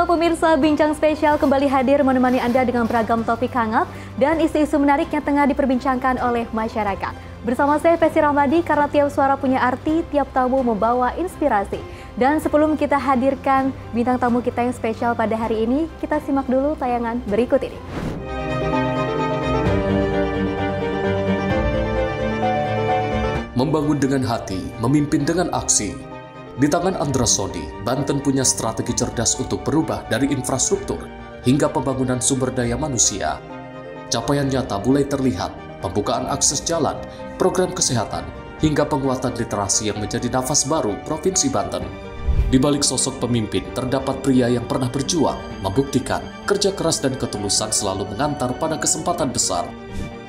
Halo pemirsa, Bincang Spesial kembali hadir menemani Anda dengan beragam topik hangat dan isu-isu menarik yang tengah diperbincangkan oleh masyarakat. Bersama saya Pesi Ramadi, karena tiap suara punya arti, tiap tamu membawa inspirasi. Dan sebelum kita hadirkan bintang tamu kita yang spesial pada hari ini, kita simak dulu tayangan berikut ini. Membangun dengan hati, memimpin dengan aksi. Di tangan Andra Soni, Banten punya strategi cerdas untuk berubah dari infrastruktur hingga pembangunan sumber daya manusia. Capaian nyata mulai terlihat, pembukaan akses jalan, program kesehatan, hingga penguatan literasi yang menjadi nafas baru Provinsi Banten. Di balik sosok pemimpin, terdapat pria yang pernah berjuang, membuktikan kerja keras dan ketulusan selalu mengantar pada kesempatan besar.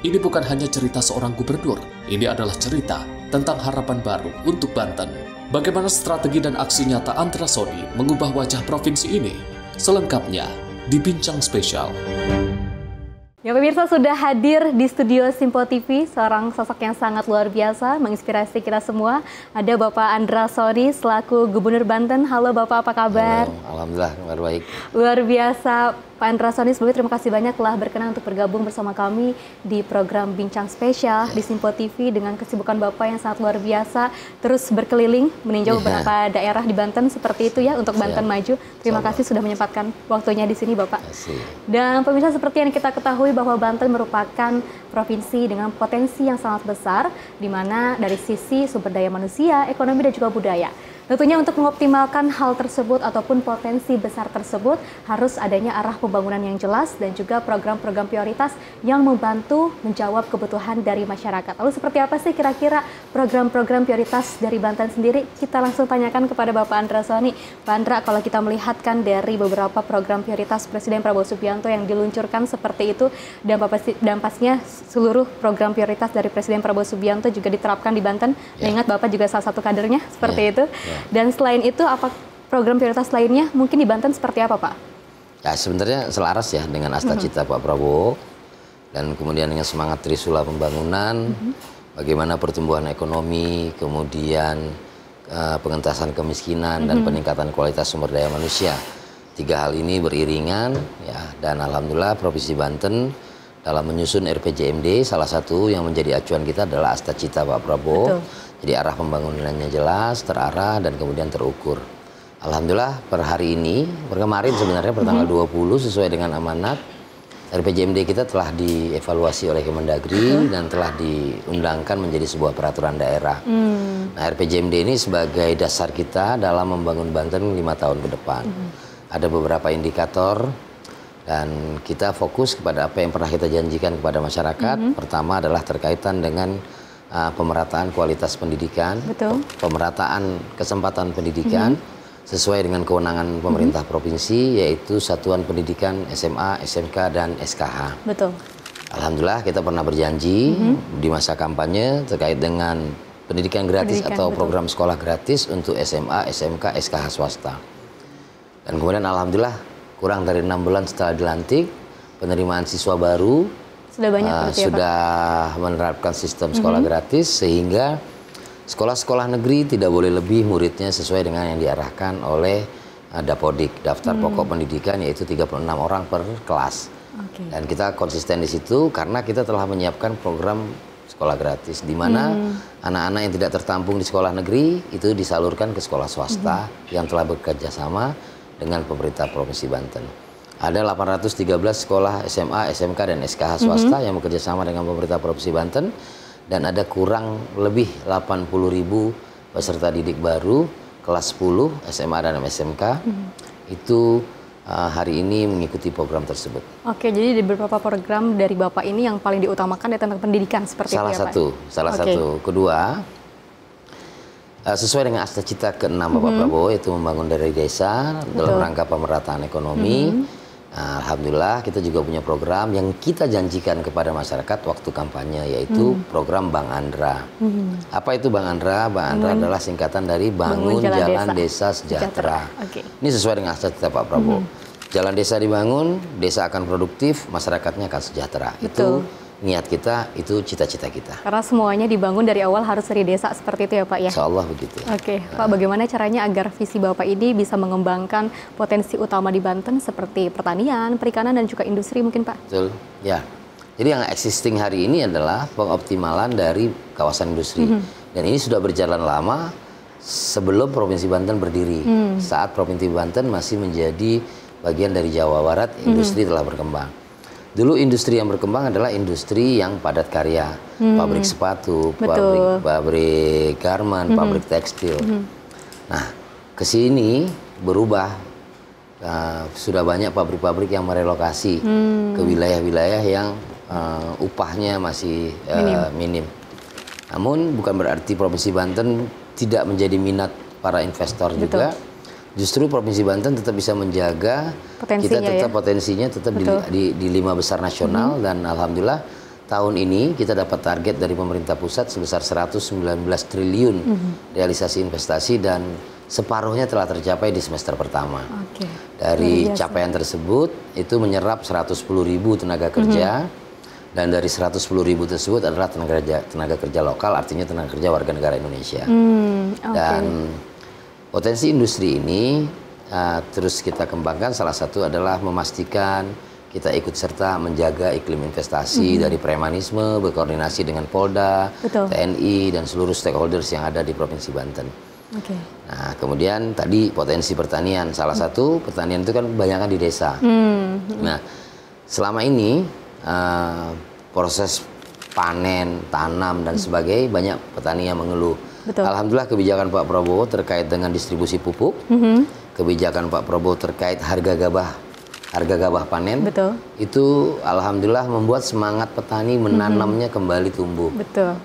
Ini bukan hanya cerita seorang gubernur, ini adalah cerita tentang harapan baru untuk Banten. Bagaimana strategi dan aksi nyata Andra Soni mengubah wajah provinsi ini? Selengkapnya di Bincang Spesial. Ya pemirsa, sudah hadir di studio Simpo TV seorang sosok yang sangat luar biasa, menginspirasi kita semua. Ada Bapak Andra Soni selaku Gubernur Banten. Halo Bapak, apa kabar? Halo, alhamdulillah kabar baik. Luar biasa. Pak Andra Soni, sebelumnya terima kasih banyak telah berkenan untuk bergabung bersama kami di program Bincang Spesial di Simpo TV dengan kesibukan Bapak yang sangat luar biasa, terus berkeliling meninjau beberapa daerah di Banten seperti itu ya untuk Banten Maju. Terima kasih sudah menyempatkan waktunya di sini Bapak. Dan pemirsa, seperti yang kita ketahui bahwa Banten merupakan provinsi dengan potensi yang sangat besar, di mana dari sisi sumber daya manusia, ekonomi dan juga budaya. Tentunya untuk mengoptimalkan hal tersebut ataupun potensi besar tersebut harus adanya arah pembangunan yang jelas dan juga program-program prioritas yang membantu menjawab kebutuhan dari masyarakat. Lalu seperti apa sih kira-kira program-program prioritas dari Banten sendiri? Kita langsung tanyakan kepada Bapak Andra Soni. Pak Andra, kalau kita melihatkan dari beberapa program prioritas Presiden Prabowo Subianto yang diluncurkan seperti itu, dan pastinya seluruh program prioritas dari Presiden Prabowo Subianto juga diterapkan di Banten. Ingat Bapak juga salah satu kadernya seperti itu. Dan selain itu, apa program prioritas lainnya mungkin di Banten seperti apa, Pak? Ya, sebenarnya selaras ya dengan asta-cita Pak Prabowo dan kemudian dengan semangat Trisula pembangunan, bagaimana pertumbuhan ekonomi, kemudian pengentasan kemiskinan dan peningkatan kualitas sumber daya manusia. Tiga hal ini beriringan ya, dan alhamdulillah Provinsi Banten dalam menyusun RPJMD, salah satu yang menjadi acuan kita adalah asta-cita Pak Prabowo. Betul. Jadi arah pembangunannya jelas, terarah, dan kemudian terukur. Alhamdulillah per hari ini, per kemarin sebenarnya per tanggal 20 sesuai dengan amanat, RPJMD kita telah dievaluasi oleh Kemendagri dan telah diundangkan menjadi sebuah peraturan daerah. Nah, RPJMD ini sebagai dasar kita dalam membangun Banten 5 tahun ke depan. Ada beberapa indikator dan kita fokus kepada apa yang pernah kita janjikan kepada masyarakat. Pertama adalah terkaitan dengan pemerataan kualitas pendidikan, pemerataan kesempatan pendidikan sesuai dengan kewenangan pemerintah provinsi, yaitu satuan pendidikan SMA, SMK, dan SKH. Betul. Alhamdulillah kita pernah berjanji di masa kampanye terkait dengan pendidikan gratis atau program sekolah gratis untuk SMA, SMK, SKH swasta. Dan kemudian alhamdulillah kurang dari 6 bulan setelah dilantik, penerimaan siswa baru sudah banyak sudah menerapkan sistem sekolah gratis, sehingga sekolah-sekolah negeri tidak boleh lebih muridnya sesuai dengan yang diarahkan oleh Dapodik, daftar pokok pendidikan, yaitu 36 orang per kelas. Dan kita konsisten di situ karena kita telah menyiapkan program sekolah gratis di mana anak-anak yang tidak tertampung di sekolah negeri itu disalurkan ke sekolah swasta yang telah bekerja sama dengan pemerintah Provinsi Banten. Ada 813 sekolah SMA, SMK, dan SKH swasta yang bekerja sama dengan pemerintah Provinsi Banten, dan ada kurang lebih 80.000 peserta didik baru kelas 10 SMA dan SMK itu hari ini mengikuti program tersebut. Oke, jadi di beberapa program dari Bapak ini yang paling diutamakan ya tentang pendidikan seperti itu ya Pak? Salah satu. Kedua, sesuai dengan asta-cita ke-6 Bapak Prabowo, yaitu membangun dari desa dalam rangka pemerataan ekonomi. Alhamdulillah kita juga punya program yang kita janjikan kepada masyarakat waktu kampanye, yaitu program Bang Andra. Apa itu Bang Andra? Bang Andra adalah singkatan dari Bangun Jalan Desa Sejahtera. Ini sesuai dengan asta-cita Pak Prabowo. Jalan desa dibangun, desa akan produktif, masyarakatnya akan sejahtera. Itu niat kita, itu cita-cita kita. Karena semuanya dibangun dari awal harus dari desa seperti itu ya Pak ya? Insya Allah begitu. Oke, Pak, bagaimana caranya agar visi Bapak ini bisa mengembangkan potensi utama di Banten seperti pertanian, perikanan, dan juga industri mungkin Pak? Betul, ya. Jadi yang existing hari ini adalah pengoptimalan dari kawasan industri. Dan ini sudah berjalan lama sebelum Provinsi Banten berdiri. Saat Provinsi Banten masih menjadi bagian dari Jawa Barat, industri telah berkembang. Dulu industri yang berkembang adalah industri yang padat karya, pabrik sepatu, pabrik garment, pabrik tekstil. Nah, ke sini berubah, sudah banyak pabrik-pabrik yang merelokasi ke wilayah-wilayah yang upahnya masih minim. Namun bukan berarti Provinsi Banten tidak menjadi minat para investor juga. Justru Provinsi Banten tetap bisa menjaga potensinya, kita tetap potensinya tetap di 5 besar nasional, dan alhamdulillah tahun ini kita dapat target dari pemerintah pusat sebesar 119 triliun realisasi investasi, dan separuhnya telah tercapai di semester pertama. Dari capaian tersebut itu menyerap 110.000 tenaga kerja, dan dari 110.000 tersebut adalah tenaga kerja lokal, artinya tenaga kerja warga negara Indonesia. Dan potensi industri ini terus kita kembangkan. Salah satu adalah memastikan kita ikut serta menjaga iklim investasi dari premanisme, berkoordinasi dengan Polda, TNI, dan seluruh stakeholders yang ada di Provinsi Banten. Nah, kemudian tadi potensi pertanian. Salah satu pertanian itu kan kebanyakan di desa. Nah, selama ini proses panen, tanam, dan sebagainya, banyak petani yang mengeluh. Alhamdulillah kebijakan Pak Prabowo terkait dengan distribusi pupuk, kebijakan Pak Prabowo terkait harga gabah panen, itu alhamdulillah membuat semangat petani menanamnya kembali tumbuh.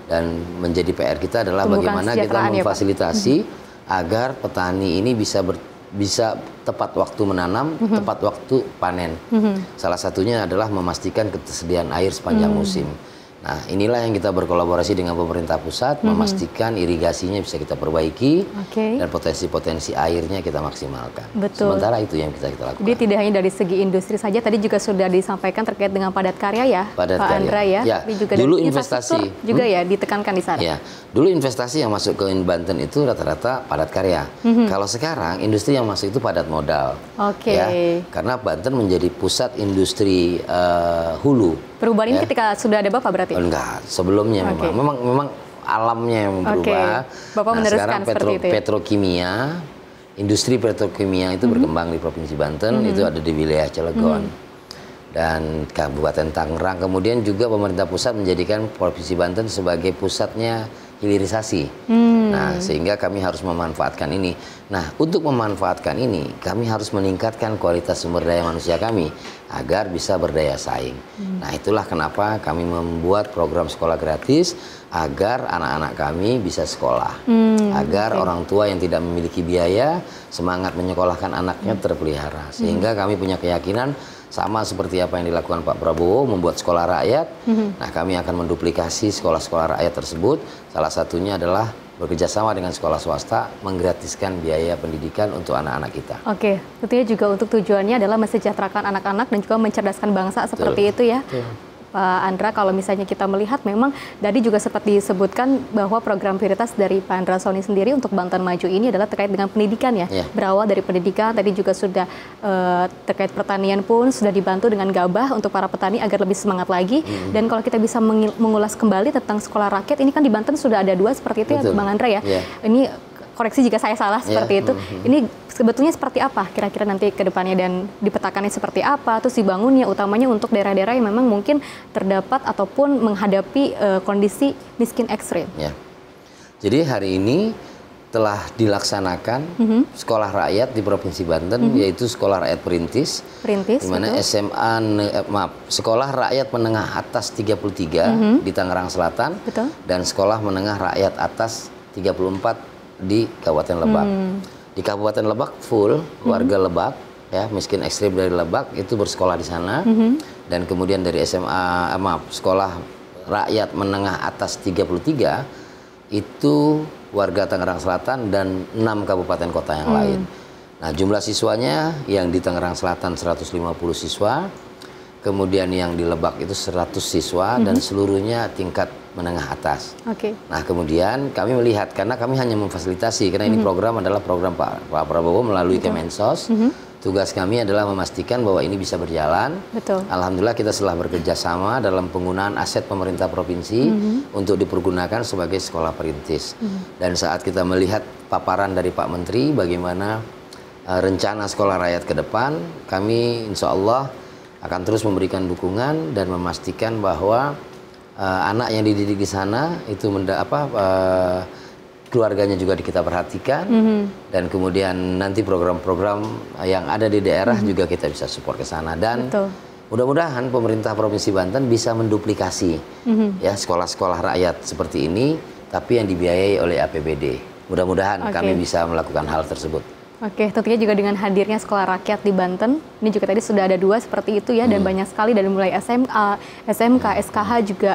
Dan menjadi PR kita adalah bagaimana kita memfasilitasi agar petani ini bisa tepat waktu menanam, tepat waktu panen. Salah satunya adalah memastikan ketersediaan air sepanjang musim. Nah, inilah yang kita berkolaborasi dengan pemerintah pusat, memastikan irigasinya bisa kita perbaiki, dan potensi-potensi airnya kita maksimalkan. Sementara itu yang kita lakukan. Jadi tidak hanya dari segi industri saja, tadi juga sudah disampaikan terkait dengan padat karya ya, Pak Andra ya. Tapi juga dulu dari investasi juga ya ditekankan di sana. Ya, dulu investasi yang masuk ke Banten itu rata-rata padat karya. Kalau sekarang industri yang masuk itu padat modal. Ya, karena Banten menjadi pusat industri hulu. Perubahan ini ketika sudah ada Bapak berarti? Enggak, sebelumnya memang alamnya yang berubah. Bapak meneruskan seperti itu ya? Petrokimia, industri petrokimia itu berkembang di Provinsi Banten, itu ada di wilayah Cilegon dan Kabupaten Tangerang. Kemudian juga pemerintah pusat menjadikan Provinsi Banten sebagai pusatnya hilirisasi. Nah, sehingga kami harus memanfaatkan ini. Nah, untuk memanfaatkan ini, kami harus meningkatkan kualitas sumber daya manusia kami agar bisa berdaya saing. Nah, itulah kenapa kami membuat program sekolah gratis agar anak-anak kami bisa sekolah. Agar orang tua yang tidak memiliki biaya, semangat menyekolahkan anaknya terpelihara. Sehingga kami punya keyakinan sama seperti apa yang dilakukan Pak Prabowo membuat sekolah rakyat. Nah, kami akan menduplikasi sekolah-sekolah rakyat tersebut. Salah satunya adalah bekerjasama dengan sekolah swasta menggratiskan biaya pendidikan untuk anak-anak kita. Tentunya juga untuk tujuannya adalah mensejahterakan anak-anak dan juga mencerdaskan bangsa seperti itu ya. Pak Andra, kalau misalnya kita melihat memang tadi juga sempat disebutkan bahwa program prioritas dari Pak Andra Soni sendiri untuk Banten Maju ini adalah terkait dengan pendidikan ya. Berawal dari pendidikan, tadi juga sudah terkait pertanian pun sudah dibantu dengan gabah untuk para petani agar lebih semangat lagi. Dan kalau kita bisa mengulas kembali tentang sekolah rakyat, ini kan di Banten sudah ada 2 seperti itu ya Bang Andra ya. Ini koreksi jika saya salah seperti itu. Ini sebetulnya seperti apa kira-kira nanti ke depannya dan dipetakannya seperti apa, terus dibangunnya utamanya untuk daerah-daerah yang memang mungkin terdapat ataupun menghadapi kondisi miskin ekstrim. Jadi hari ini telah dilaksanakan sekolah rakyat di Provinsi Banten, yaitu sekolah rakyat perintis di mana sekolah rakyat menengah atas 33 di Tangerang Selatan, dan sekolah menengah rakyat atas 34 di Kabupaten Lebak. Di Kabupaten Lebak full warga Lebak ya, miskin ekstrim dari Lebak itu bersekolah di sana. Dan kemudian dari sekolah rakyat menengah atas 33 itu warga Tangerang Selatan dan 6 kabupaten kota yang lain. Nah, jumlah siswanya yang di Tangerang Selatan 150 siswa, kemudian yang di Lebak itu 100 siswa dan seluruhnya tingkat menengah atas. Nah kemudian kami melihat, karena kami hanya memfasilitasi, karena ini program adalah program Pak Prabowo melalui Kemensos. Tugas kami adalah memastikan bahwa ini bisa berjalan. Alhamdulillah kita telah bekerja sama dalam penggunaan aset pemerintah provinsi untuk dipergunakan sebagai sekolah perintis. Dan saat kita melihat paparan dari Pak Menteri bagaimana rencana sekolah rakyat ke depan, kami insya Allah akan terus memberikan dukungan dan memastikan bahwa anak yang dididik di sana itu keluarganya juga kita perhatikan, dan kemudian nanti program-program yang ada di daerah juga kita bisa support ke sana, dan mudah-mudahan pemerintah Provinsi Banten bisa menduplikasi ya sekolah-sekolah rakyat seperti ini tapi yang dibiayai oleh APBD. Mudah-mudahan kami bisa melakukan hal tersebut. Tentunya juga dengan hadirnya sekolah rakyat di Banten, ini juga tadi sudah ada 2 seperti itu ya, dan banyak sekali dari mulai SMA, SMK, SKH juga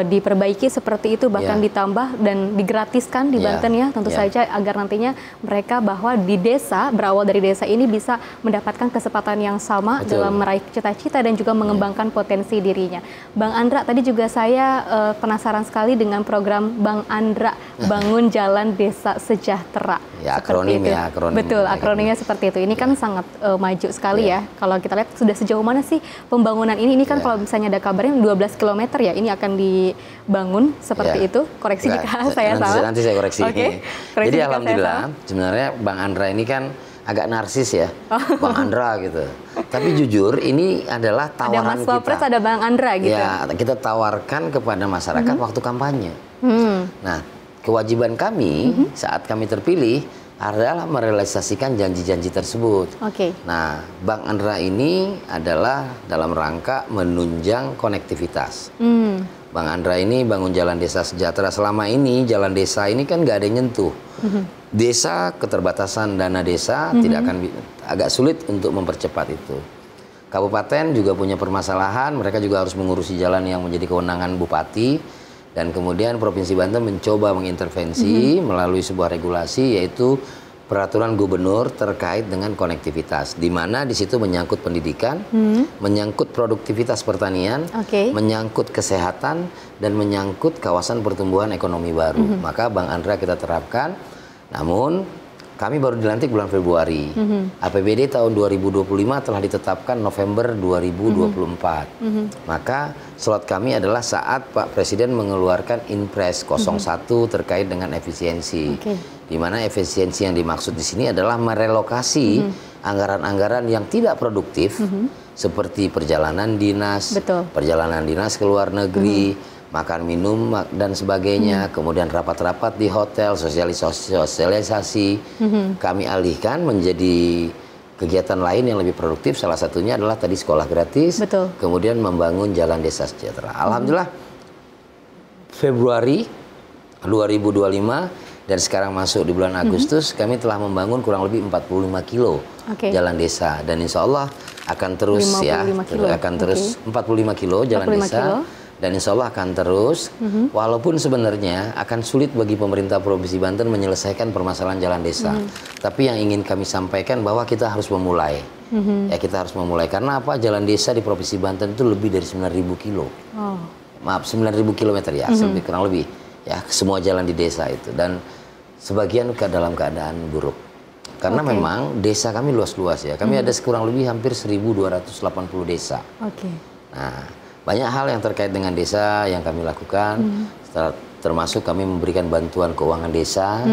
diperbaiki seperti itu, bahkan ditambah dan digratiskan di Banten ya, tentu saja agar nantinya mereka bahwa di desa, berawal dari desa ini bisa mendapatkan kesempatan yang sama dalam meraih cita-cita dan juga mengembangkan potensi dirinya. Bang Andra, tadi juga saya penasaran sekali dengan program Bang Andra Bangun Jalan Desa Sejahtera. Ya, akronim ya, akronim. Betul, akronimnya seperti itu. Ini kan sangat maju sekali ya. Kalau kita lihat sudah sejauh mana sih pembangunan ini? Ini kan kalau misalnya ada kabarnya 12 km ya, ini akan dibangun seperti itu. Koreksi jika saya salah. Nanti saya koreksi. Jadi alhamdulillah, sebenarnya Bang Andra ini kan agak narsis ya, Bang Andra gitu. Tapi jujur ini adalah tawaran ada Mas Wapres, ada Bang Andra gitu. Ya, kita tawarkan kepada masyarakat waktu kampanye. Nah, kewajiban kami saat kami terpilih adalah merealisasikan janji-janji tersebut. Nah, Bang Andra ini adalah dalam rangka menunjang konektivitas. Bang Andra ini bangun jalan desa sejahtera. Selama ini jalan desa ini kan nggak ada yang nyentuh. Desa, keterbatasan dana desa tidak akan agak sulit untuk mempercepat itu. Kabupaten juga punya permasalahan, mereka juga harus mengurusi jalan yang menjadi kewenangan bupati. Dan kemudian Provinsi Banten mencoba mengintervensi melalui sebuah regulasi, yaitu peraturan gubernur terkait dengan konektivitas, di mana di situ menyangkut pendidikan, menyangkut produktivitas pertanian, menyangkut kesehatan, dan menyangkut kawasan pertumbuhan ekonomi baru. Maka Bang Andra kita terapkan, namun kami baru dilantik bulan Februari. APBD tahun 2025 telah ditetapkan November 2024. Maka slot kami adalah saat Pak Presiden mengeluarkan Inpres 01 terkait dengan efisiensi. Di mana efisiensi yang dimaksud di sini adalah merelokasi anggaran-anggaran yang tidak produktif, seperti perjalanan dinas, perjalanan dinas ke luar negeri, makan minum dan sebagainya, kemudian rapat-rapat di hotel, sosialisasi, kami alihkan menjadi kegiatan lain yang lebih produktif. Salah satunya adalah tadi sekolah gratis, kemudian membangun jalan desa sejahtera. Alhamdulillah Februari 2025 dan sekarang masuk di bulan Agustus, kami telah membangun kurang lebih 45 kilo jalan desa, dan insya Allah akan terus akan terus 45 kilo jalan desa. Dan insya Allah akan terus, walaupun sebenarnya akan sulit bagi pemerintah Provinsi Banten menyelesaikan permasalahan jalan desa. Tapi yang ingin kami sampaikan bahwa kita harus memulai. Ya, kita harus memulai. Karena apa? Jalan desa di Provinsi Banten itu lebih dari 9.000 kilo. Maaf, 9.000 kilometer ya, kurang lebih. Ya, semua jalan di desa itu. Dan sebagian dalam keadaan buruk. Karena memang desa kami luas-luas ya. Kami ada kurang lebih hampir 1.280 desa. Nah, banyak hal yang terkait dengan desa yang kami lakukan, termasuk kami memberikan bantuan keuangan desa,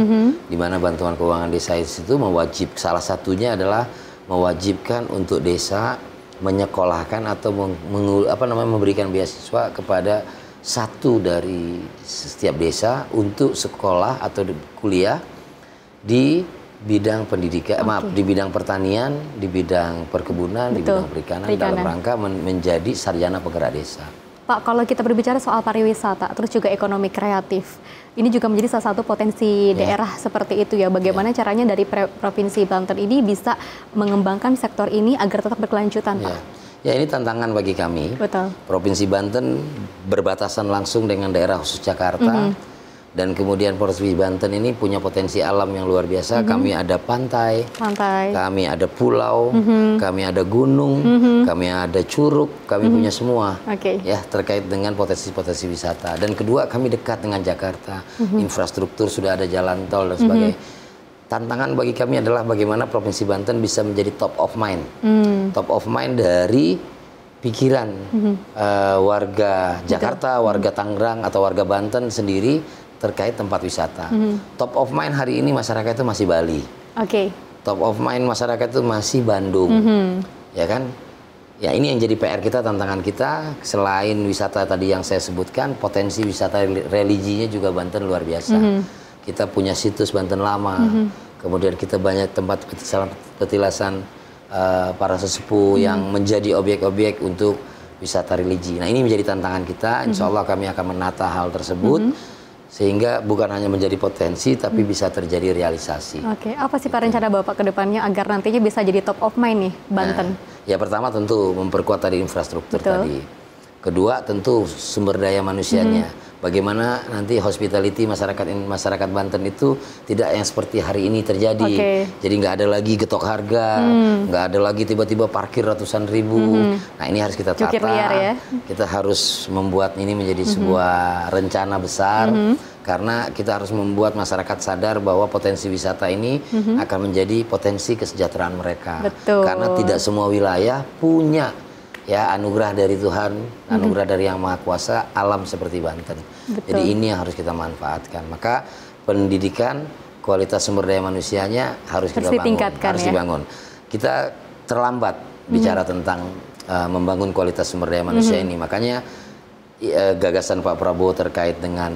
di mana bantuan keuangan desa itu salah satunya adalah mewajibkan untuk desa menyekolahkan atau memberikan beasiswa kepada satu dari setiap desa untuk sekolah atau kuliah di bidang pendidikan, di bidang pertanian, di bidang perkebunan, di bidang perikanan, dalam rangka menjadi sarjana penggerak desa. Pak, kalau kita berbicara soal pariwisata, terus juga ekonomi kreatif, ini juga menjadi salah satu potensi daerah seperti itu ya. Bagaimana caranya dari Provinsi Banten ini bisa mengembangkan sektor ini agar tetap berkelanjutan, Pak? Ya, ini tantangan bagi kami. Provinsi Banten berbatasan langsung dengan daerah khusus Jakarta. Dan kemudian Provinsi Banten ini punya potensi alam yang luar biasa. Kami ada pantai, kami ada pulau, kami ada gunung, kami ada curug, kami punya semua. Ya, terkait dengan potensi-potensi wisata. Dan kedua, kami dekat dengan Jakarta, infrastruktur sudah ada jalan tol dan sebagainya. Tantangan bagi kami adalah bagaimana Provinsi Banten bisa menjadi top of mind, top of mind dari pikiran warga Jakarta, warga Tangerang atau warga Banten sendiri terkait tempat wisata. Top of mind hari ini masyarakat itu masih Bali. Top of mind masyarakat itu masih Bandung. Ya kan? Ya, ini yang jadi PR kita, tantangan kita. Selain wisata tadi yang saya sebutkan, potensi wisata religinya juga Banten luar biasa. Kita punya situs Banten Lama. Kemudian kita banyak tempat petilasan para sesepuh yang menjadi objek-objek untuk wisata religi. Nah, ini menjadi tantangan kita. Insya Allah kami akan menata hal tersebut. Sehingga bukan hanya menjadi potensi, tapi bisa terjadi realisasi. Apa sih Pak rencana Bapak ke depannya agar nantinya bisa jadi top of mind nih Banten? Ya, pertama tentu memperkuat tadi infrastruktur tadi. Kedua tentu sumber daya manusianya. Bagaimana nanti hospitality masyarakat Banten itu tidak yang seperti hari ini terjadi. Jadi nggak ada lagi getok harga, nggak ada lagi tiba-tiba parkir ratusan ribu. Nah, ini harus kita tata. Ya? Kita harus membuat ini menjadi sebuah rencana besar. Karena kita harus membuat masyarakat sadar bahwa potensi wisata ini akan menjadi potensi kesejahteraan mereka. Karena tidak semua wilayah punya anugerah dari Tuhan, anugerah dari Yang Maha Kuasa, alam seperti Banten. Jadi ini yang harus kita manfaatkan. Maka pendidikan, kualitas sumber daya manusianya harus kita bangun, harus dibangun. Kita terlambat bicara tentang membangun kualitas sumber daya manusia ini. Makanya gagasan Pak Prabowo terkait dengan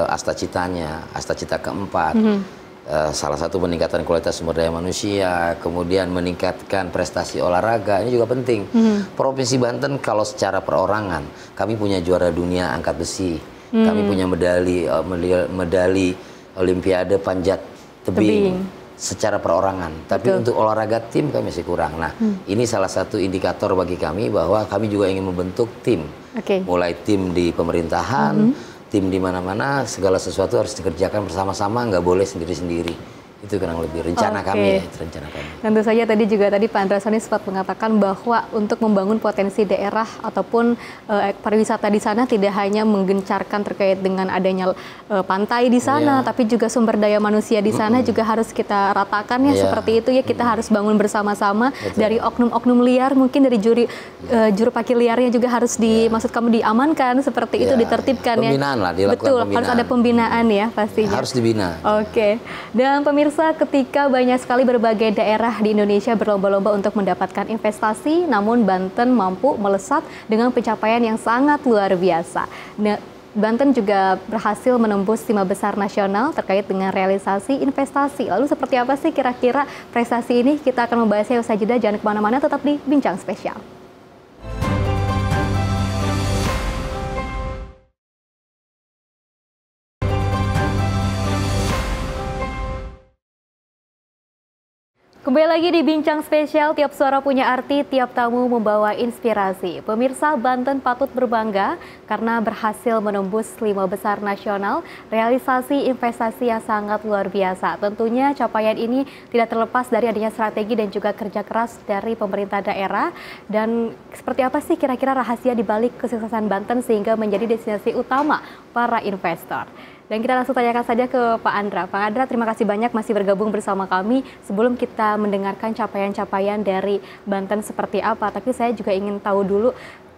Astacitanya, Astacita keempat. Salah satu peningkatan kualitas sumber daya manusia, kemudian meningkatkan prestasi olahraga, ini juga penting. Provinsi Banten kalau secara perorangan, kami punya juara dunia angkat besi, kami punya medali Olimpiade panjat tebing secara perorangan. Tapi untuk olahraga tim kami masih kurang. Nah, ini salah satu indikator bagi kami bahwa kami juga ingin membentuk tim, mulai tim di pemerintahan, tim di mana-mana, segala sesuatu harus dikerjakan bersama-sama, nggak boleh sendiri-sendiri. Itu kurang lebih rencana kami. Rencana kami. Tentu saja tadi Pak Andra Soni sempat mengatakan bahwa untuk membangun potensi daerah ataupun pariwisata di sana tidak hanya menggencarkan terkait dengan adanya pantai di sana, tapi juga sumber daya manusia di sana juga harus kita ratakan seperti itu ya. Kita harus bangun bersama-sama dari oknum-oknum liar, mungkin dari juru parkir liarnya juga harus maksud kamu diamankan seperti itu, ditertibkan pembinaan lah, dilakukan pembinaan. Harus ada pembinaan ya pastinya. Harus dibina. Dan pemirsa, ketika banyak sekali berbagai daerah di Indonesia berlomba-lomba untuk mendapatkan investasi, namun Banten mampu melesat dengan pencapaian yang sangat luar biasa. Banten juga berhasil menembus 5 besar nasional terkait dengan realisasi investasi. Lalu seperti apa sih kira-kira prestasi ini? Kita akan membahasnya usai jeda. Jangan kemana-mana, tetap di Bincang Spesial. Kembali lagi di Bincang Spesial, tiap suara punya arti, tiap tamu membawa inspirasi. Pemirsa, Banten patut berbangga karena berhasil menembus 5 besar nasional, realisasi investasi yang sangat luar biasa. Tentunya capaian ini tidak terlepas dari adanya strategi dan juga kerja keras dari pemerintah daerah. Dan seperti apa sih kira-kira rahasia di balik kesuksesan Banten sehingga menjadi destinasi utama para investor? Dan kita langsung tanyakan saja ke Pak Andra. Pak Andra, terima kasih banyak masih bergabung bersama kami. Sebelum kita mendengarkan capaian-capaian dari Banten seperti apa, tapi saya juga ingin tahu dulu,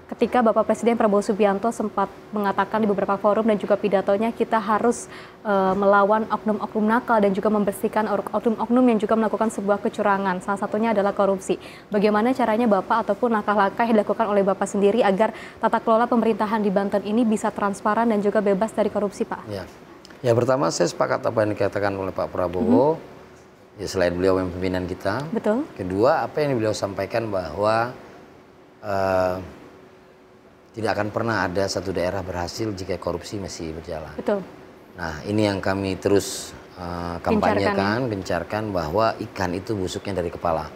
ketika Bapak Presiden Prabowo Subianto sempat mengatakan di beberapa forum dan juga pidatonya, kita harus melawan oknum-oknum nakal dan juga membersihkan oknum-oknum yang juga melakukan sebuah kecurangan. Salah satunya adalah korupsi. Bagaimana caranya Bapak ataupun langkah-langkah yang dilakukan oleh Bapak sendiri agar tata kelola pemerintahan di Banten ini bisa transparan dan juga bebas dari korupsi, Pak? Ya, pertama saya sepakat apa yang dikatakan oleh Pak Prabowo. Ya, selain beliau yang pimpinan kita. Betul. Kedua, apa yang beliau sampaikan bahwa tidak akan pernah ada satu daerah berhasil jika korupsi masih berjalan. Betul. Nah, ini yang kami terus kampanyekan, gencarkan bahwa ikan itu busuknya dari kepala.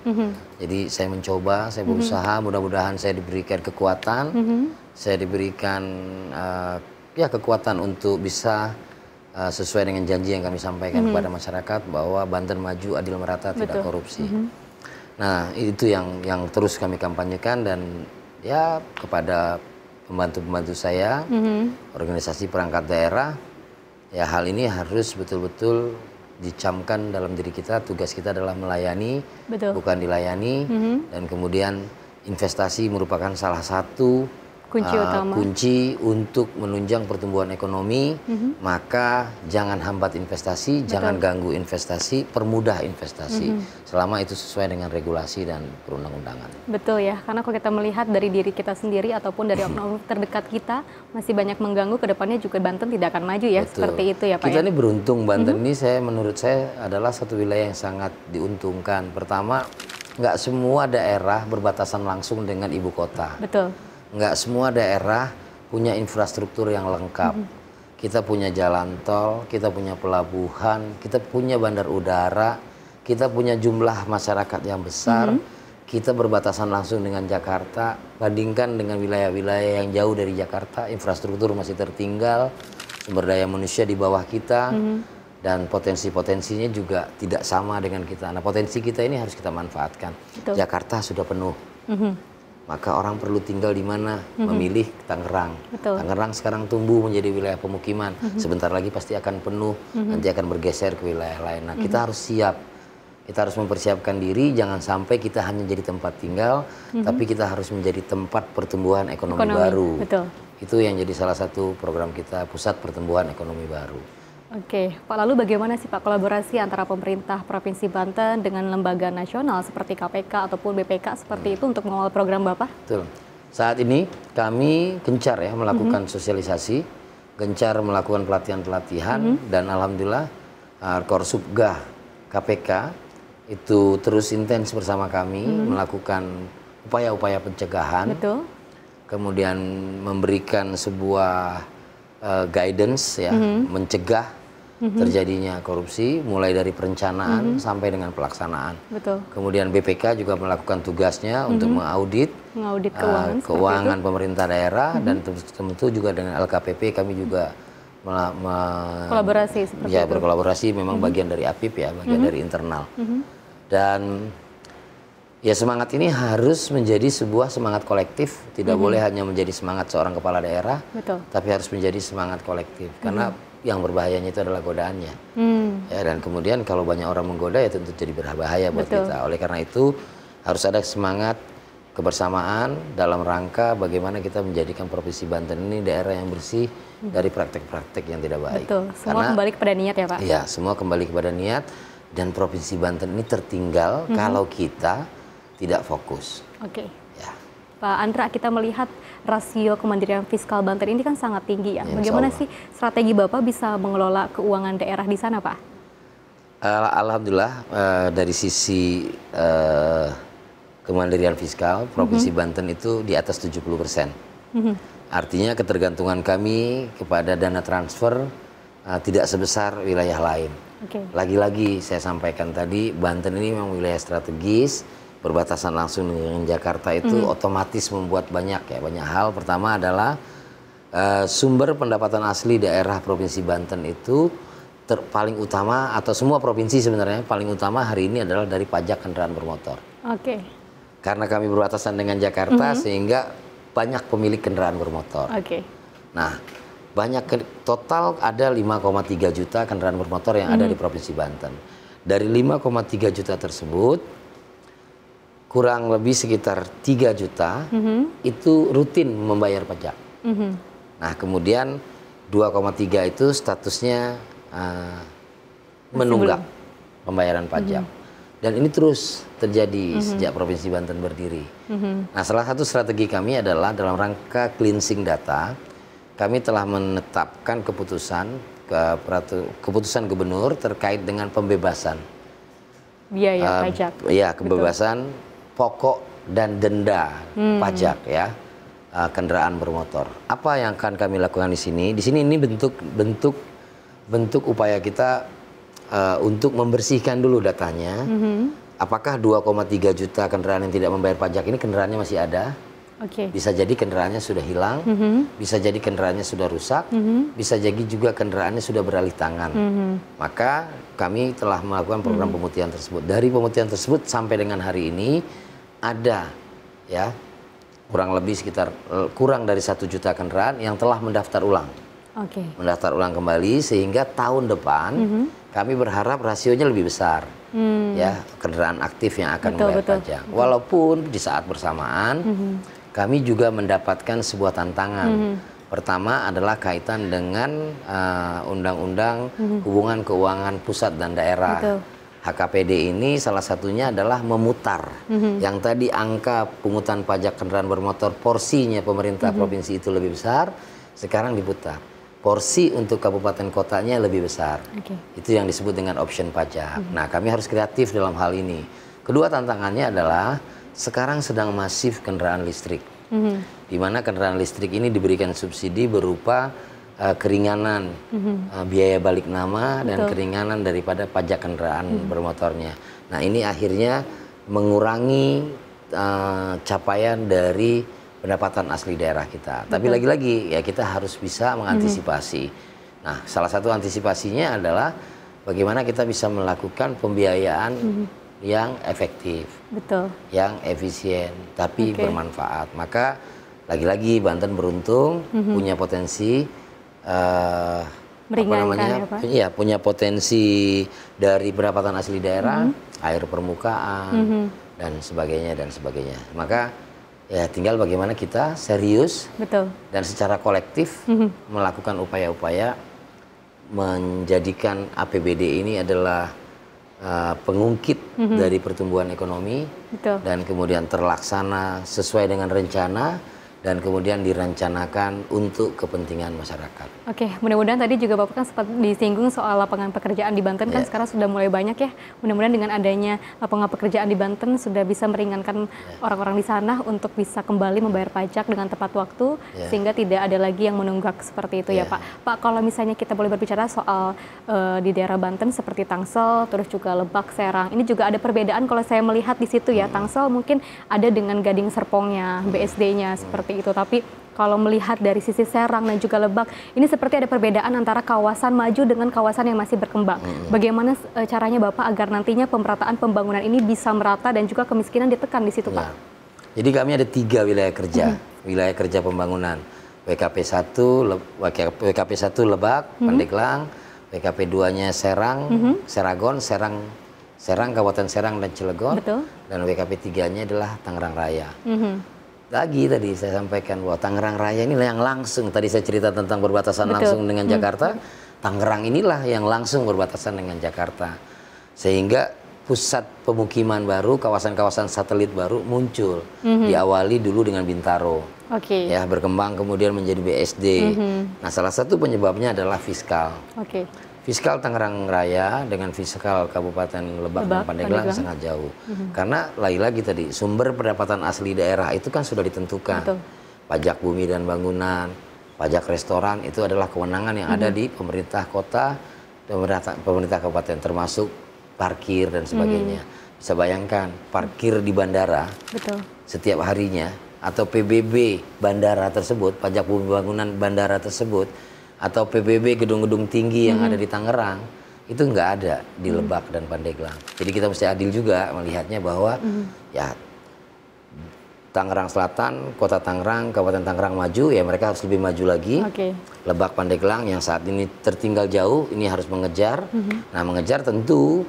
Jadi saya mencoba, saya berusaha, mudah-mudahan saya diberikan kekuatan, saya diberikan ya kekuatan untuk bisa sesuai dengan janji yang kami sampaikan kepada masyarakat bahwa Banten maju, adil, merata, tidak korupsi. Nah, itu yang terus kami kampanyekan, dan ya kepada pembantu-pembantu saya, organisasi perangkat daerah, ya hal ini harus betul-betul dicamkan dalam diri kita. Tugas kita adalah melayani, bukan dilayani, dan kemudian investasi merupakan salah satu kunci untuk menunjang pertumbuhan ekonomi. Maka jangan hambat investasi, jangan ganggu investasi, permudah investasi, selama itu sesuai dengan regulasi dan perundang-undangan. Betul ya, karena kalau kita melihat dari diri kita sendiri ataupun dari oknum terdekat kita masih banyak mengganggu, kedepannya juga Banten tidak akan maju ya. Betul. Seperti itu ya Pak. Kita ini beruntung, Banten ini menurut saya adalah satu wilayah yang sangat diuntungkan. Pertama, nggak semua daerah berbatasan langsung dengan ibu kota. Betul. Nggak semua daerah punya infrastruktur yang lengkap. Kita punya jalan tol, kita punya pelabuhan, kita punya bandar udara, kita punya jumlah masyarakat yang besar, kita berbatasan langsung dengan Jakarta. Bandingkan dengan wilayah-wilayah yang jauh dari Jakarta, infrastruktur masih tertinggal, sumber daya manusia di bawah kita, dan potensi-potensinya juga tidak sama dengan kita. Nah, potensi kita ini harus kita manfaatkan. Betul. Jakarta sudah penuh. Maka orang perlu tinggal di mana? Memilih Tangerang. Betul. Tangerang sekarang tumbuh menjadi wilayah pemukiman. Sebentar lagi pasti akan penuh, nanti akan bergeser ke wilayah lain. Nah, kita harus siap. Kita harus mempersiapkan diri, jangan sampai kita hanya jadi tempat tinggal, tapi kita harus menjadi tempat pertumbuhan ekonomi baru. Betul. Itu yang jadi salah satu program kita, Pusat Pertumbuhan Ekonomi Baru. Oke, Pak, lalu bagaimana sih Pak kolaborasi antara pemerintah Provinsi Banten dengan lembaga nasional seperti KPK ataupun BPK seperti itu untuk mengawal program Bapak? Betul. Saat ini kami gencar ya melakukan sosialisasi, gencar melakukan pelatihan-pelatihan, dan alhamdulillah Korsubgah KPK itu terus intens bersama kami melakukan upaya-upaya pencegahan. Betul. Kemudian memberikan sebuah guidance ya, mencegah terjadinya korupsi, mulai dari perencanaan sampai dengan pelaksanaan. Betul. Kemudian BPK juga melakukan tugasnya untuk mengaudit keuangan pemerintah daerah, dan tentu juga dengan LKPP kami juga kolaborasi seperti ya, itu. berkolaborasi, memang bagian dari APIP ya, bagian dari internal. Dan ya semangat ini harus menjadi sebuah semangat kolektif, tidak boleh hanya menjadi semangat seorang kepala daerah, tapi harus menjadi semangat kolektif, karena yang berbahayanya itu adalah godaannya. Ya, dan kemudian kalau banyak orang menggoda ya tentu jadi berbahaya buat kita. Oleh karena itu harus ada semangat kebersamaan dalam rangka bagaimana kita menjadikan Provinsi Banten ini daerah yang bersih dari praktek-praktek yang tidak baik. Betul. Semua kembali kepada niat ya Pak? Iya, semua kembali kepada niat, dan Provinsi Banten ini tertinggal kalau kita tidak fokus. Oke. Ya. Pak Andra, kita melihat rasio kemandirian fiskal Banten ini kan sangat tinggi ya. Bagaimana sih strategi Bapak bisa mengelola keuangan daerah di sana, Pak? Alhamdulillah dari sisi kemandirian fiskal Provinsi Banten itu di atas 70%. Artinya ketergantungan kami kepada dana transfer tidak sebesar wilayah lain. Lagi-lagi saya sampaikan tadi, Banten ini memang wilayah strategis, berbatasan langsung dengan Jakarta, itu otomatis membuat banyak hal. Pertama adalah sumber pendapatan asli daerah Provinsi Banten itu paling utama, atau semua provinsi sebenarnya paling utama hari ini adalah dari pajak kendaraan bermotor. Karena kami berbatasan dengan Jakarta, sehingga banyak pemilik kendaraan bermotor. Nah, total ada 5,3 juta kendaraan bermotor yang ada di Provinsi Banten. Dari 5,3 juta tersebut, kurang lebih sekitar 3 juta itu rutin membayar pajak. Nah, kemudian 2,3 itu statusnya menunggak pembayaran pajak. Dan ini terus terjadi sejak Provinsi Banten berdiri. Nah, salah satu strategi kami adalah dalam rangka cleansing data, kami telah menetapkan keputusan gubernur terkait dengan pembebasan biaya pajak. Ya, kebebasan pokok dan denda pajak ya, kendaraan bermotor. Apa yang akan kami lakukan di sini? Di sini ini bentuk upaya kita untuk membersihkan dulu datanya. Apakah 2,3 juta kendaraan yang tidak membayar pajak ini kendaraannya masih ada? Bisa jadi kendaraannya sudah hilang, bisa jadi kendaraannya sudah rusak, bisa jadi juga kendaraannya sudah beralih tangan. Maka kami telah melakukan program pemutihan tersebut. Dari pemutihan tersebut sampai dengan hari ini ada ya kurang lebih sekitar kurang dari 1 juta kendaraan yang telah mendaftar ulang. Mendaftar ulang kembali sehingga tahun depan kami berharap rasionya lebih besar. Ya, kendaraan aktif yang akan membayar pajak. Walaupun di saat bersamaan kami juga mendapatkan sebuah tantangan. Pertama adalah kaitan dengan undang-undang hubungan keuangan pusat dan daerah. HKPD ini salah satunya adalah memutar. Yang tadi angka pungutan pajak kendaraan bermotor porsinya pemerintah provinsi itu lebih besar, sekarang diputar. Porsi untuk kabupaten kotanya lebih besar. Itu yang disebut dengan option pajak. Nah, kami harus kreatif dalam hal ini. Kedua tantangannya adalah sekarang sedang masif kendaraan listrik, di mana kendaraan listrik ini diberikan subsidi berupa keringanan biaya balik nama dan keringanan daripada pajak kendaraan bermotornya. Nah, ini akhirnya mengurangi capaian dari pendapatan asli daerah kita. Tapi lagi-lagi ya kita harus bisa mengantisipasi. Nah, salah satu antisipasinya adalah bagaimana kita bisa melakukan pembiayaan yang efektif, yang efisien, tapi bermanfaat. Maka lagi-lagi Banten beruntung punya potensi punya potensi dari pendapatan asli daerah, air permukaan dan sebagainya dan sebagainya. Maka ya tinggal bagaimana kita serius dan secara kolektif melakukan upaya-upaya menjadikan APBD ini adalah pengungkit dari pertumbuhan ekonomi dan kemudian terlaksana sesuai dengan rencana dan kemudian direncanakan untuk kepentingan masyarakat. Oke, mudah-mudahan tadi juga Bapak kan sempat disinggung soal lapangan pekerjaan di Banten kan sekarang sudah mulai banyak ya. Mudah-mudahan dengan adanya lapangan pekerjaan di Banten sudah bisa meringankan orang-orang di sana untuk bisa kembali membayar pajak dengan tepat waktu sehingga tidak ada lagi yang menunggak seperti itu ya Pak. Pak, kalau misalnya kita boleh berbicara soal di daerah Banten seperti Tangsel, terus juga Lebak, Serang, ini juga ada perbedaan kalau saya melihat di situ ya. Tangsel mungkin ada dengan Gading Serpongnya, BSD-nya seperti itu, tapi kalau melihat dari sisi Serang dan juga Lebak, ini seperti ada perbedaan antara kawasan maju dengan kawasan yang masih berkembang. Bagaimana caranya Bapak agar nantinya pemerataan pembangunan ini bisa merata dan juga kemiskinan ditekan di situ, Pak? Jadi kami ada 3 wilayah kerja, wilayah kerja pembangunan. WKP 1 Lebak, Pandeglang, WKP 2-nya Serang, Seragon, Serang, Kabupaten Serang dan Cilegon, dan WKP 3-nya adalah Tangerang Raya. Lagi tadi saya sampaikan bahwa Tangerang Raya inilah yang langsung, tadi saya cerita tentang berbatasan langsung dengan Jakarta, Tangerang inilah yang langsung berbatasan dengan Jakarta. Sehingga pusat pemukiman baru, kawasan-kawasan satelit baru muncul. Diawali dulu dengan Bintaro. Ya, berkembang kemudian menjadi BSD. Nah, salah satu penyebabnya adalah fiskal. Fiskal Tangerang Raya dengan fiskal Kabupaten Lebak dan Pandeglang sangat jauh. Karena lagi-lagi tadi sumber pendapatan asli daerah itu kan sudah ditentukan. Pajak bumi dan bangunan, pajak restoran itu adalah kewenangan yang ada di pemerintah kota, pemerintah kabupaten, termasuk parkir dan sebagainya. Bisa bayangkan parkir di bandara setiap harinya atau PBB bandara tersebut, pajak bumi bangunan bandara tersebut, atau PBB gedung-gedung tinggi yang ada di Tangerang, itu nggak ada di Lebak dan Pandeglang. Jadi kita mesti adil juga melihatnya bahwa ya Tangerang Selatan, Kota Tangerang, Kabupaten Tangerang maju, ya mereka harus lebih maju lagi. Lebak, Pandeglang yang saat ini tertinggal jauh, ini harus mengejar. Nah, mengejar tentu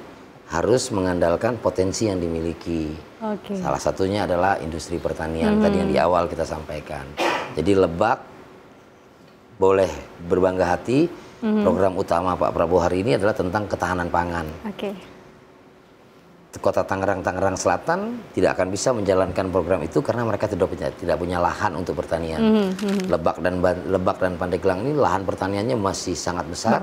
harus mengandalkan potensi yang dimiliki. Salah satunya adalah industri pertanian, tadi yang di awal kita sampaikan. Jadi Lebak boleh berbangga hati, program utama Pak Prabowo hari ini adalah tentang ketahanan pangan. Kota Tangerang, Tangerang Selatan tidak akan bisa menjalankan program itu karena mereka tidak punya lahan untuk pertanian. Lebak dan Pandeglang ini lahan pertaniannya masih sangat besar.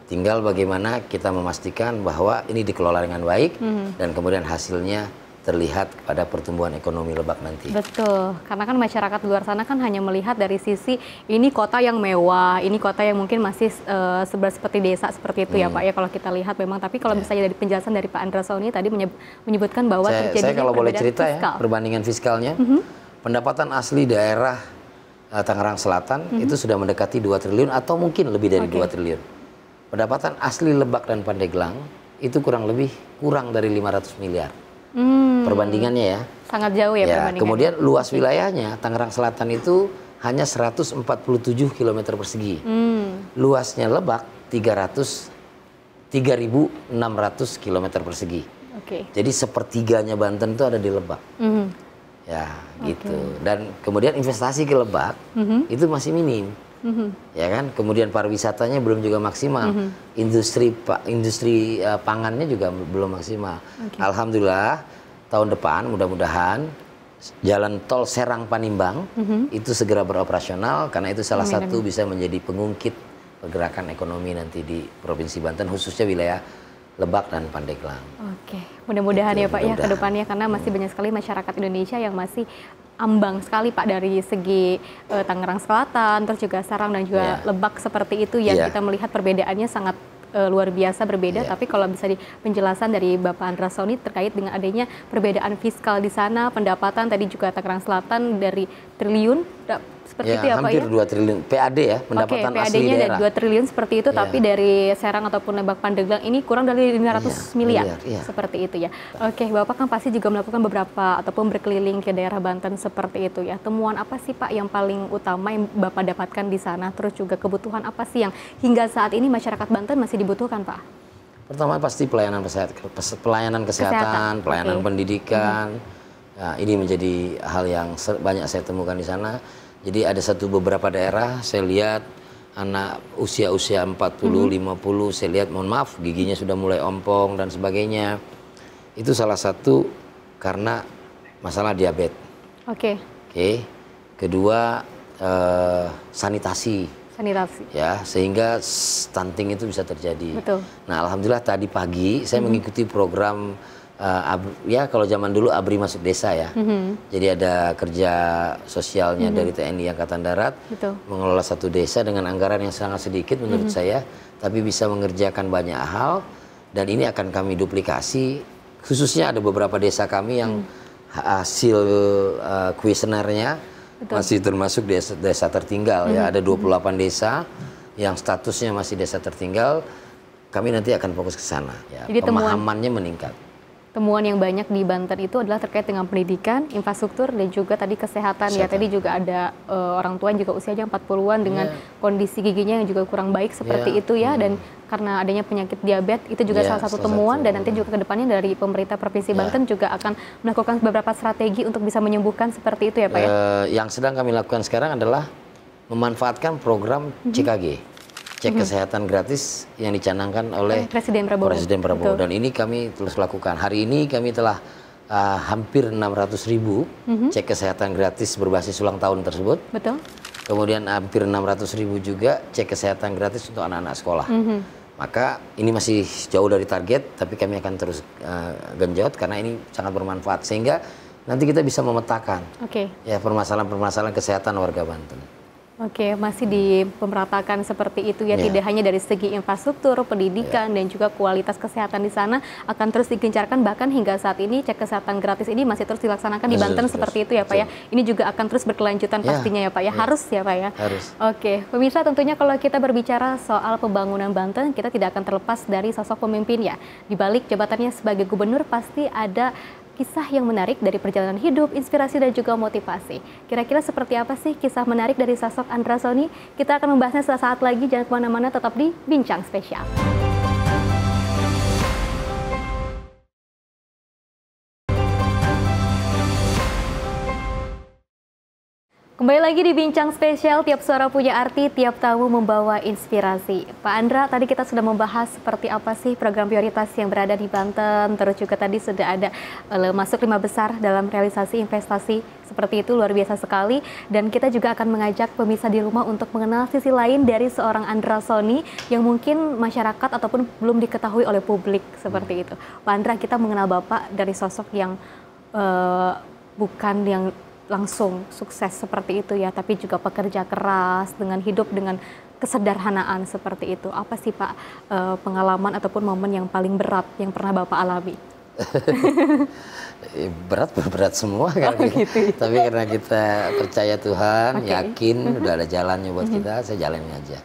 Tinggal bagaimana kita memastikan bahwa ini dikelola dengan baik dan kemudian hasilnya terlihat pada pertumbuhan ekonomi Lebak nanti. Betul, karena kan masyarakat luar sana kan hanya melihat dari sisi ini kota yang mewah, ini kota yang mungkin masih seperti desa seperti itu ya Pak ya kalau kita lihat memang. Tapi kalau misalnya dari penjelasan dari Pak Andra Soni tadi menyebutkan bahwa terjadi saya kalau boleh cerita fiskal. Ya perbandingan fiskalnya, pendapatan asli daerah Tangerang Selatan itu sudah mendekati 2 triliun atau mungkin lebih dari 2 triliun. Pendapatan asli Lebak dan Pandeglang itu kurang dari 500 miliar. Perbandingannya ya. Sangat jauh ya perbandingannya. Kemudian luas wilayahnya Tangerang Selatan itu hanya 147 km persegi. Luasnya Lebak 3.600 km persegi. Jadi sepertiganya Banten itu ada di Lebak. Ya gitu. Dan kemudian investasi ke Lebak itu masih minim. Ya kan, kemudian pariwisatanya belum juga maksimal, industri pangannya juga belum maksimal. Alhamdulillah tahun depan mudah-mudahan jalan tol Serang Panimbang itu segera beroperasional, karena itu salah satu bisa menjadi pengungkit pergerakan ekonomi nanti di Provinsi Banten, khususnya wilayah Lebak dan Pandeglang. Oke, mudah-mudahan ya Pak ya ke depannya, karena masih banyak sekali masyarakat Indonesia yang masih ambang sekali Pak dari segi Tangerang Selatan, terus juga Serang dan juga Lebak seperti itu yang kita melihat perbedaannya sangat luar biasa berbeda. Tapi kalau bisa di penjelasan dari Bapak Andrasoni terkait dengan adanya perbedaan fiskal di sana, pendapatan tadi juga Tangerang Selatan dari triliun seperti itu ya Pak ya? Hampir 2 triliun PAD ya, pendapatan asli daerah. PAD-nya 2 triliun seperti itu, tapi dari Serang ataupun Lebak Pandeglang ini kurang dari 500 miliar. Seperti itu ya. Oke, Bapak kan pasti juga melakukan beberapa ataupun berkeliling ke daerah Banten seperti itu ya. Temuan apa sih Pak yang paling utama yang Bapak dapatkan di sana? Terus juga kebutuhan apa sih yang hingga saat ini masyarakat Banten masih dibutuhkan Pak? Pertama pasti pelayanan kesehatan, pelayanan pendidikan. Nah, ini menjadi hal yang banyak saya temukan di sana. Jadi ada beberapa daerah saya lihat anak usia 40, 50, saya lihat mohon maaf giginya sudah mulai ompong dan sebagainya. Itu salah satu karena masalah diabetes. Kedua sanitasi. Ya, sehingga stunting itu bisa terjadi. Nah, alhamdulillah tadi pagi saya mengikuti program ya kalau zaman dulu ABRI masuk desa ya. Jadi ada kerja sosialnya dari TNI Angkatan Darat mengelola satu desa dengan anggaran yang sangat sedikit menurut saya, tapi bisa mengerjakan banyak hal, dan ini akan kami duplikasi. Khususnya ada beberapa desa kami yang hasil kuesionernya masih termasuk desa tertinggal ya. Ada 28 desa yang statusnya masih desa tertinggal. Kami nanti akan fokus ke sana ya. Jadi pemahamannya meningkat. Temuan yang banyak di Banten itu adalah terkait dengan pendidikan, infrastruktur, dan juga tadi kesehatan. Ya, tadi juga ada orang tua yang juga usianya 40-an dengan kondisi giginya yang juga kurang baik seperti itu ya. Dan karena adanya penyakit diabetes itu juga salah satu temuan, dan nanti juga kedepannya dari pemerintah Provinsi Banten juga akan melakukan beberapa strategi untuk bisa menyembuhkan seperti itu ya Pak ya? Yang sedang kami lakukan sekarang adalah memanfaatkan program CKG. Cek kesehatan gratis yang dicanangkan oleh Presiden Prabowo. Dan ini kami terus lakukan. Hari ini kami telah hampir 600.000 cek kesehatan gratis berbasis ulang tahun tersebut. Kemudian hampir 600.000 juga cek kesehatan gratis untuk anak-anak sekolah. Maka ini masih jauh dari target, tapi kami akan terus genjot karena ini sangat bermanfaat. Sehingga nanti kita bisa memetakan ya permasalahan-permasalahan kesehatan warga Banten. Masih dipemeratakan seperti itu ya, tidak hanya dari segi infrastruktur, pendidikan, dan juga kualitas kesehatan di sana akan terus digencarkan, bahkan hingga saat ini cek kesehatan gratis ini masih terus dilaksanakan di Banten seperti itu ya Pak ya. Ini juga akan terus berkelanjutan pastinya ya Pak ya, harus ya Pak ya. Pemirsa, tentunya kalau kita berbicara soal pembangunan Banten, kita tidak akan terlepas dari sosok pemimpin ya. Di balik jabatannya sebagai gubernur pasti ada kisah yang menarik dari perjalanan hidup, inspirasi, dan juga motivasi. Kira-kira seperti apa sih kisah menarik dari sosok Andrasoni? Kita akan membahasnya sesaat lagi, jangan kemana-mana, tetap di Bincang Spesial. Kembali lagi di Bincang Spesial, tiap suara punya arti, tiap tamu membawa inspirasi. Pak Andra, tadi kita sudah membahas seperti apa sih program prioritas yang berada di Banten, terus juga tadi sudah ada masuk 5 besar dalam realisasi investasi, seperti itu luar biasa sekali. Dan kita juga akan mengajak pemirsa di rumah untuk mengenal sisi lain dari seorang Andrasoni yang mungkin masyarakat ataupun belum diketahui oleh publik, seperti itu. Pak Andra, kita mengenal Bapak dari sosok yang bukan yang langsung sukses seperti itu ya, tapi juga pekerja keras dengan hidup dengan kesederhanaan seperti itu. Apa sih Pak pengalaman ataupun momen yang paling berat yang pernah Bapak alami? Berat semua kan. Gitu. Tapi karena kita percaya Tuhan, yakin udah ada jalannya buat kita, saya jalanin aja.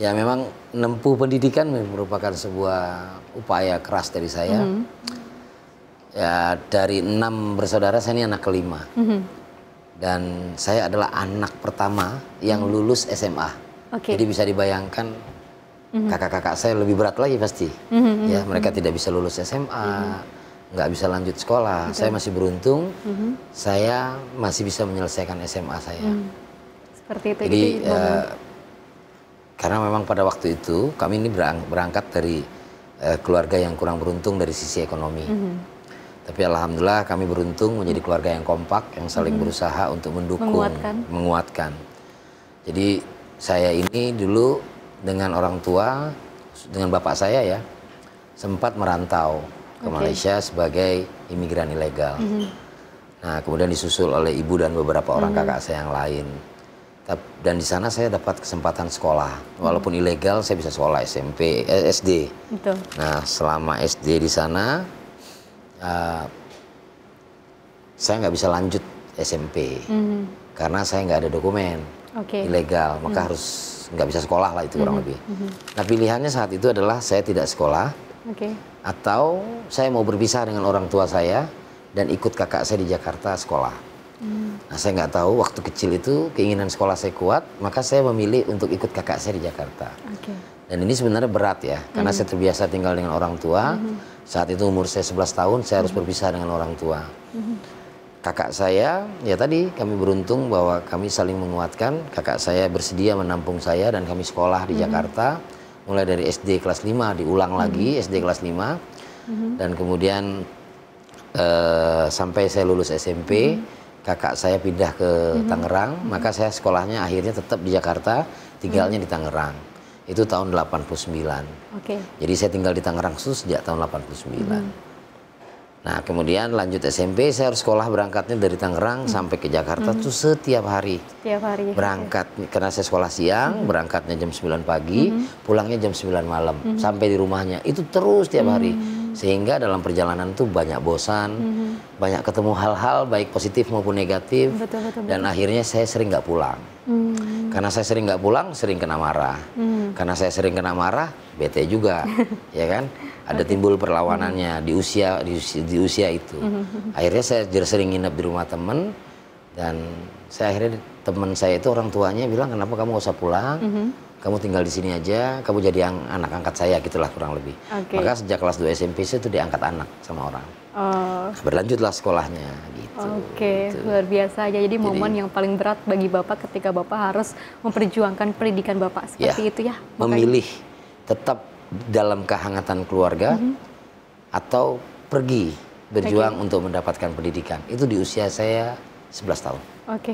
Ya memang menempuh pendidikan merupakan sebuah upaya keras dari saya. Ya dari 6 bersaudara, saya ini anak kelima. Dan saya adalah anak pertama yang lulus SMA. Jadi bisa dibayangkan kakak-kakak saya lebih berat lagi pasti. Ya mereka tidak bisa lulus SMA, nggak bisa lanjut sekolah. Saya masih beruntung, saya masih bisa menyelesaikan SMA saya. Seperti itu. Jadi karena memang pada waktu itu kami ini berangkat dari keluarga yang kurang beruntung dari sisi ekonomi. Tapi alhamdulillah kami beruntung menjadi keluarga yang kompak, yang saling berusaha untuk mendukung, menguatkan. Jadi saya ini dulu dengan orang tua, dengan bapak saya ya, sempat merantau ke Malaysia sebagai imigran ilegal. Nah kemudian disusul oleh ibu dan beberapa orang kakak saya yang lain. Dan di sana saya dapat kesempatan sekolah, walaupun ilegal saya bisa sekolah SD. Betul. Nah selama SD di sana saya nggak bisa lanjut SMP karena saya nggak ada dokumen, ilegal, maka harus nggak bisa sekolah lah itu kurang lebih. Nah pilihannya saat itu adalah saya tidak sekolah, atau saya mau berpisah dengan orang tua saya dan ikut kakak saya di Jakarta sekolah. Nah saya nggak tahu, waktu kecil itu keinginan sekolah saya kuat, maka saya memilih untuk ikut kakak saya di Jakarta. Dan ini sebenarnya berat ya, karena saya terbiasa tinggal dengan orang tua. Saat itu umur saya 11 tahun, saya harus berpisah dengan orang tua. Kakak saya, ya tadi kami beruntung bahwa kami saling menguatkan. Kakak saya bersedia menampung saya dan kami sekolah di Jakarta. Mulai dari SD kelas 5, diulang lagi SD kelas 5. Dan kemudian sampai saya lulus SMP, kakak saya pindah ke Tangerang, maka saya sekolahnya akhirnya tetap di Jakarta, tinggalnya di Tangerang. Itu tahun 89. Jadi saya tinggal di Tangerang sejak tahun 89. Nah kemudian lanjut SMP, saya harus sekolah berangkatnya dari Tangerang sampai ke Jakarta tuh setiap hari. Berangkat, karena saya sekolah siang, berangkatnya jam 9 pagi, pulangnya jam 9 malam. Sampai di rumahnya, itu terus tiap hari. Sehingga dalam perjalanan tuh banyak bosan, banyak ketemu hal-hal baik positif maupun negatif. Dan akhirnya saya sering nggak pulang. Karena saya sering nggak pulang, sering kena marah. Karena saya sering kena marah, bete juga, ya kan? Ada timbul perlawanannya di usia itu. Akhirnya saya sering nginep di rumah temen, dan saya akhirnya teman saya itu orang tuanya bilang, kenapa kamu gak usah pulang? Kamu tinggal di sini aja, kamu jadi anak angkat saya, gitulah kurang lebih. Maka sejak kelas 2 SMP saya itu diangkat anak sama orang. Berlanjutlah sekolahnya gitu. Luar biasa aja. Jadi momen yang paling berat bagi Bapak ketika Bapak harus memperjuangkan pendidikan Bapak seperti itu ya. Memilih tetap dalam kehangatan keluarga atau pergi berjuang untuk mendapatkan pendidikan. Itu di usia saya 11 tahun.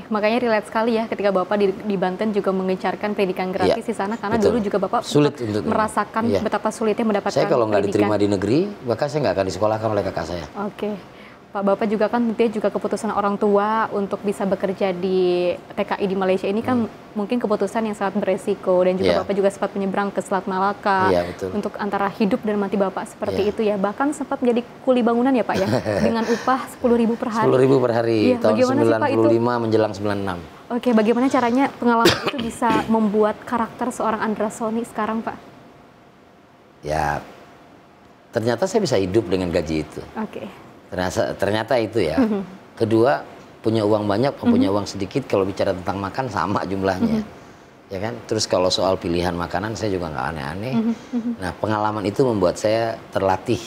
Makanya relate sekali ya ketika Bapak di Banten juga mengencarkan pendidikan gratis di sana, karena dulu juga Bapak sulit untuk merasakan betapa sulitnya mendapatkan pendidikan. Saya kalau nggak pendidikan. diterima di negeri, maka saya nggak akan disekolahkan oleh kakak saya. Pak Bapak juga kan tentunya juga keputusan orang tua untuk bisa bekerja di TKI di Malaysia ini kan mungkin keputusan yang sangat beresiko, dan juga Bapak juga sempat menyeberang ke Selat Malaka untuk antara hidup dan mati Bapak seperti itu ya. Bahkan sempat menjadi kuli bangunan ya Pak ya, dengan upah 10.000 per hari. 10.000 per hari, tahun 95 menjelang 96. Bagaimana caranya pengalaman itu bisa membuat karakter seorang Andra Sony sekarang Pak? Ya, ternyata saya bisa hidup dengan gaji itu. Ternyata itu ya. Kedua, punya uang banyak, punya uang sedikit, kalau bicara tentang makan sama jumlahnya. Ya kan? Terus kalau soal pilihan makanan saya juga nggak aneh-aneh. Nah, pengalaman itu membuat saya terlatih.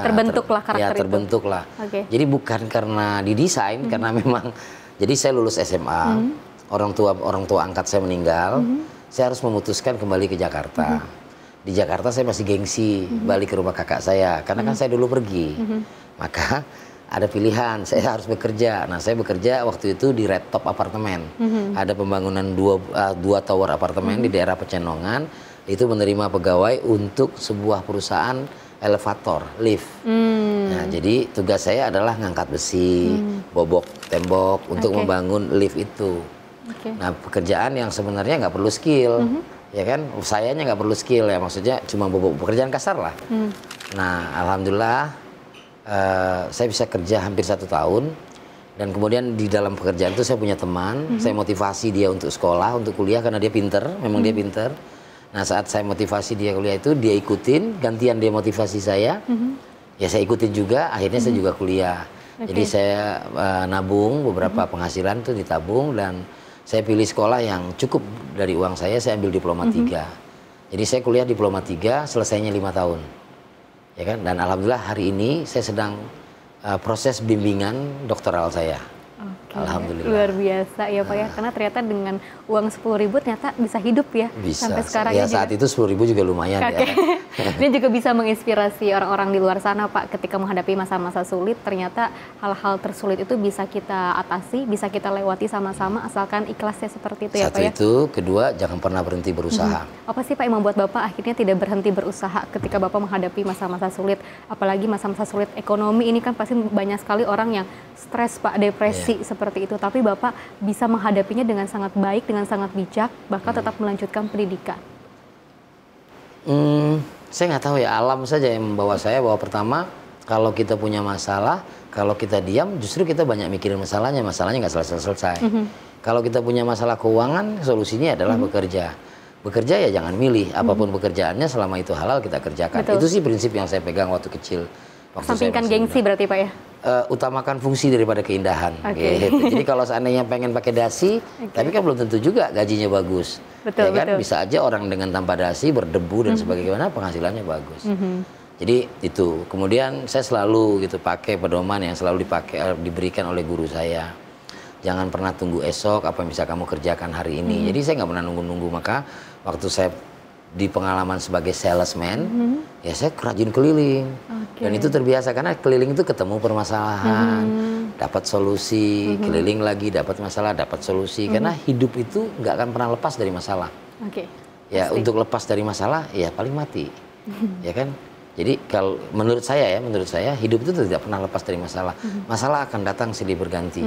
Terbentuklah karakter itu. Terbentuklah. Jadi bukan karena didesain, karena memang jadi saya lulus SMA, orang tua angkat saya meninggal, saya harus memutuskan kembali ke Jakarta. Di Jakarta saya masih gengsi balik ke rumah kakak saya, karena kan saya dulu pergi. Maka ada pilihan, saya harus bekerja. Nah, saya bekerja waktu itu di Red Top Apartemen. Ada pembangunan dua tower apartemen di daerah Pecenongan. Itu menerima pegawai untuk sebuah perusahaan elevator, lift. Nah, jadi tugas saya adalah ngangkat besi, bobok tembok untuk membangun lift itu. Nah, pekerjaan yang sebenarnya nggak perlu skill. Ya kan, sayanya nggak perlu skill ya, maksudnya cuma bobok pekerjaan kasar lah. Nah, alhamdulillah saya bisa kerja hampir 1 tahun. Dan kemudian di dalam pekerjaan itu saya punya teman, saya motivasi dia untuk sekolah, untuk kuliah karena dia pinter, memang dia pinter. Nah saat saya motivasi dia kuliah itu, dia ikutin, gantian dia motivasi saya, ya saya ikutin juga, akhirnya saya juga kuliah. Jadi saya nabung beberapa penghasilan itu ditabung dan saya pilih sekolah yang cukup dari uang saya ambil diploma 3. Jadi saya kuliah diploma 3, selesainya 5 tahun. Ya kan? Dan alhamdulillah hari ini saya sedang proses bimbingan doktoral saya. Alhamdulillah. Luar biasa ya Pak ya, karena ternyata dengan uang 10.000 ternyata bisa hidup ya. Bisa. Sampai sekarang ya saat itu 10.000 juga lumayan ya. Ini juga bisa menginspirasi orang-orang di luar sana Pak, ketika menghadapi masa-masa sulit, ternyata hal-hal tersulit itu bisa kita atasi, bisa kita lewati sama-sama, asalkan ikhlasnya seperti itu ya Pak ya. Satu itu, kedua jangan pernah berhenti berusaha. Apa sih Pak yang membuat Bapak akhirnya tidak berhenti berusaha ketika Bapak menghadapi masa-masa sulit, apalagi masa-masa sulit ekonomi ini kan pasti banyak sekali orang yang stres Pak, depresi seperti itu, tapi Bapak bisa menghadapinya dengan sangat baik, dengan sangat bijak, bahkan tetap melanjutkan pendidikan. Saya nggak tahu ya, alam saja yang membawa saya, bahwa pertama kalau kita punya masalah, kalau kita diam justru kita banyak mikirin masalahnya nggak selesai-selesai. Kalau kita punya masalah keuangan, solusinya adalah bekerja. Bekerja ya jangan milih, apapun pekerjaannya selama itu halal kita kerjakan. Betul. Itu sih prinsip yang saya pegang waktu kecil. Sampingkan gengsi berarti Pak ya? Utamakan fungsi daripada keindahan. Gitu. Jadi kalau seandainya pengen pakai dasi, tapi kan belum tentu juga gajinya bagus. Betul, ya kan? betul. Bisa aja orang dengan tanpa dasi, berdebu dan sebagainya, penghasilannya bagus. Jadi itu. Kemudian saya selalu gitu pakai pedoman yang selalu diberikan oleh guru saya. Jangan pernah tunggu esok apa yang bisa kamu kerjakan hari ini. Jadi saya nggak pernah nunggu-nunggu. Maka waktu saya di pengalaman sebagai salesman, ya saya rajin keliling. Dan itu terbiasa karena keliling itu ketemu permasalahan, dapat solusi, keliling lagi dapat masalah, dapat solusi. Karena hidup itu nggak akan pernah lepas dari masalah. Ya pasti. Untuk lepas dari masalah, ya paling mati, ya kan. Jadi kalau menurut saya hidup itu tidak pernah lepas dari masalah. Masalah akan datang silih berganti.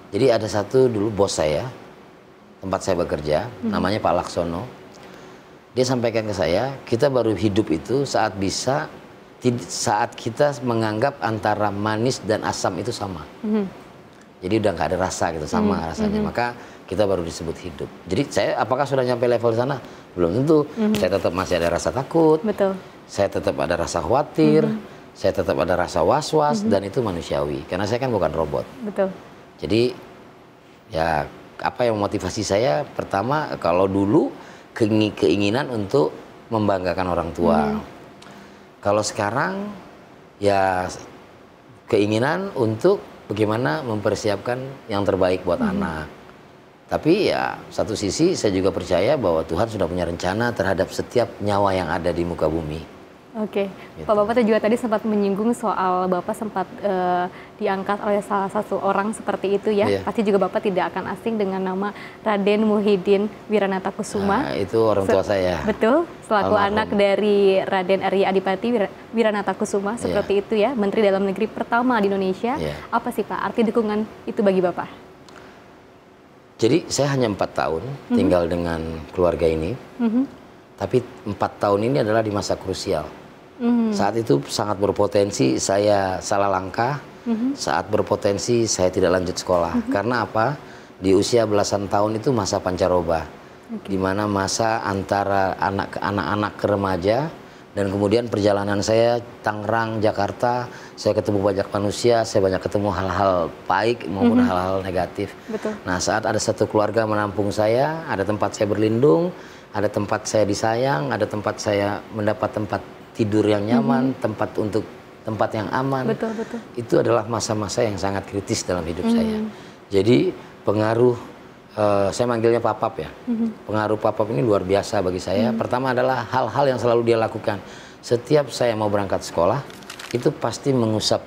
Jadi ada satu dulu bos saya, tempat saya bekerja, namanya Pak Laksono. Dia sampaikan ke saya, kita baru hidup itu saat kita menganggap antara manis dan asam itu sama. Jadi udah nggak ada rasa gitu, sama rasanya. Maka kita baru disebut hidup. Jadi saya apakah sudah nyampe level sana? Belum tentu. Saya tetap masih ada rasa takut. Betul. Saya tetap ada rasa khawatir. Saya tetap ada rasa was-was dan itu manusiawi. Karena saya kan bukan robot. Betul. Jadi ya apa yang memotivasi saya? Pertama, kalau dulu keinginan untuk membanggakan orang tua. Kalau sekarang ya keinginan untuk bagaimana mempersiapkan yang terbaik buat anak. Tapi ya satu sisi saya juga percaya bahwa Tuhan sudah punya rencana terhadap setiap nyawa yang ada di muka bumi. Oke, gitu. Pak Bapak juga tadi sempat menyinggung soal Bapak sempat diangkat oleh salah satu orang seperti itu ya. Pasti juga Bapak tidak akan asing dengan nama Raden Muhyiddin Wiranatakusuma. Nah, itu orang tua saya. Betul, selaku anak dari Raden Arya Adipati Wiranatakusuma seperti itu ya, Menteri Dalam Negeri pertama di Indonesia. Apa sih Pak arti dukungan itu bagi Bapak? Jadi saya hanya 4 tahun tinggal dengan keluarga ini. Tapi 4 tahun ini adalah di masa krusial. Saat itu sangat berpotensi saya salah langkah, saat berpotensi saya tidak lanjut sekolah. Karena apa? Di usia belasan tahun itu masa pancaroba, di mana masa antara anak-anak ke remaja, dan kemudian perjalanan saya Tangerang, Jakarta, saya ketemu banyak manusia, saya banyak ketemu hal-hal baik maupun hal-hal negatif. Betul. Nah saat ada satu keluarga menampung saya, ada tempat saya berlindung, ada tempat saya disayang, ada tempat saya mendapat tempat tidur yang nyaman, tempat yang aman. Betul, betul. Itu adalah masa-masa yang sangat kritis dalam hidup saya. Jadi pengaruh, saya manggilnya Papap ya. Pengaruh Papap ini luar biasa bagi saya. Pertama adalah hal-hal yang selalu dia lakukan. Setiap saya mau berangkat sekolah, itu pasti mengusap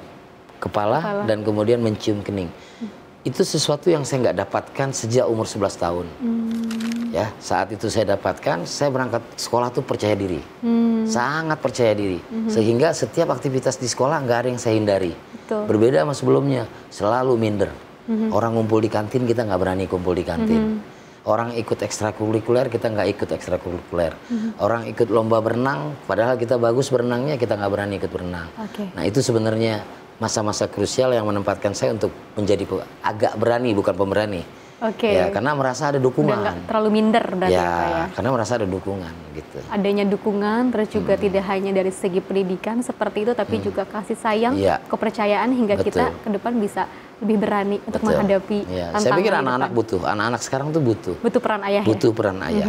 kepala dan kemudian mencium kening. Itu sesuatu yang saya nggak dapatkan sejak umur 11 tahun. Ya, saat itu saya dapatkan, saya berangkat sekolah tuh percaya diri, sangat percaya diri, sehingga setiap aktivitas di sekolah nggak ada yang saya hindari. Betul. Berbeda sama sebelumnya, selalu minder. Orang ngumpul di kantin, kita nggak berani kumpul di kantin. Orang ikut ekstrakurikuler, kita nggak ikut ekstrakurikuler. Orang ikut lomba berenang, padahal kita bagus berenangnya, kita nggak berani ikut berenang. Nah itu sebenarnya masa-masa krusial yang menempatkan saya untuk menjadi agak berani, bukan pemberani. Oke. Ya, karena merasa ada dukungan. Udah nggak terlalu minder berarti ya, Pak ya. karena merasa ada dukungan gitu. Adanya dukungan, terus juga tidak hanya dari segi pendidikan seperti itu, tapi juga kasih sayang, Iya. kepercayaan hingga Betul. kita ke depan bisa lebih berani untuk Betul. menghadapi Ya, tantangan saya pikir di anak-anak depan. butuh, anak-anak sekarang tuh butuh. Butuh peran ayah ya? Butuh peran ayah.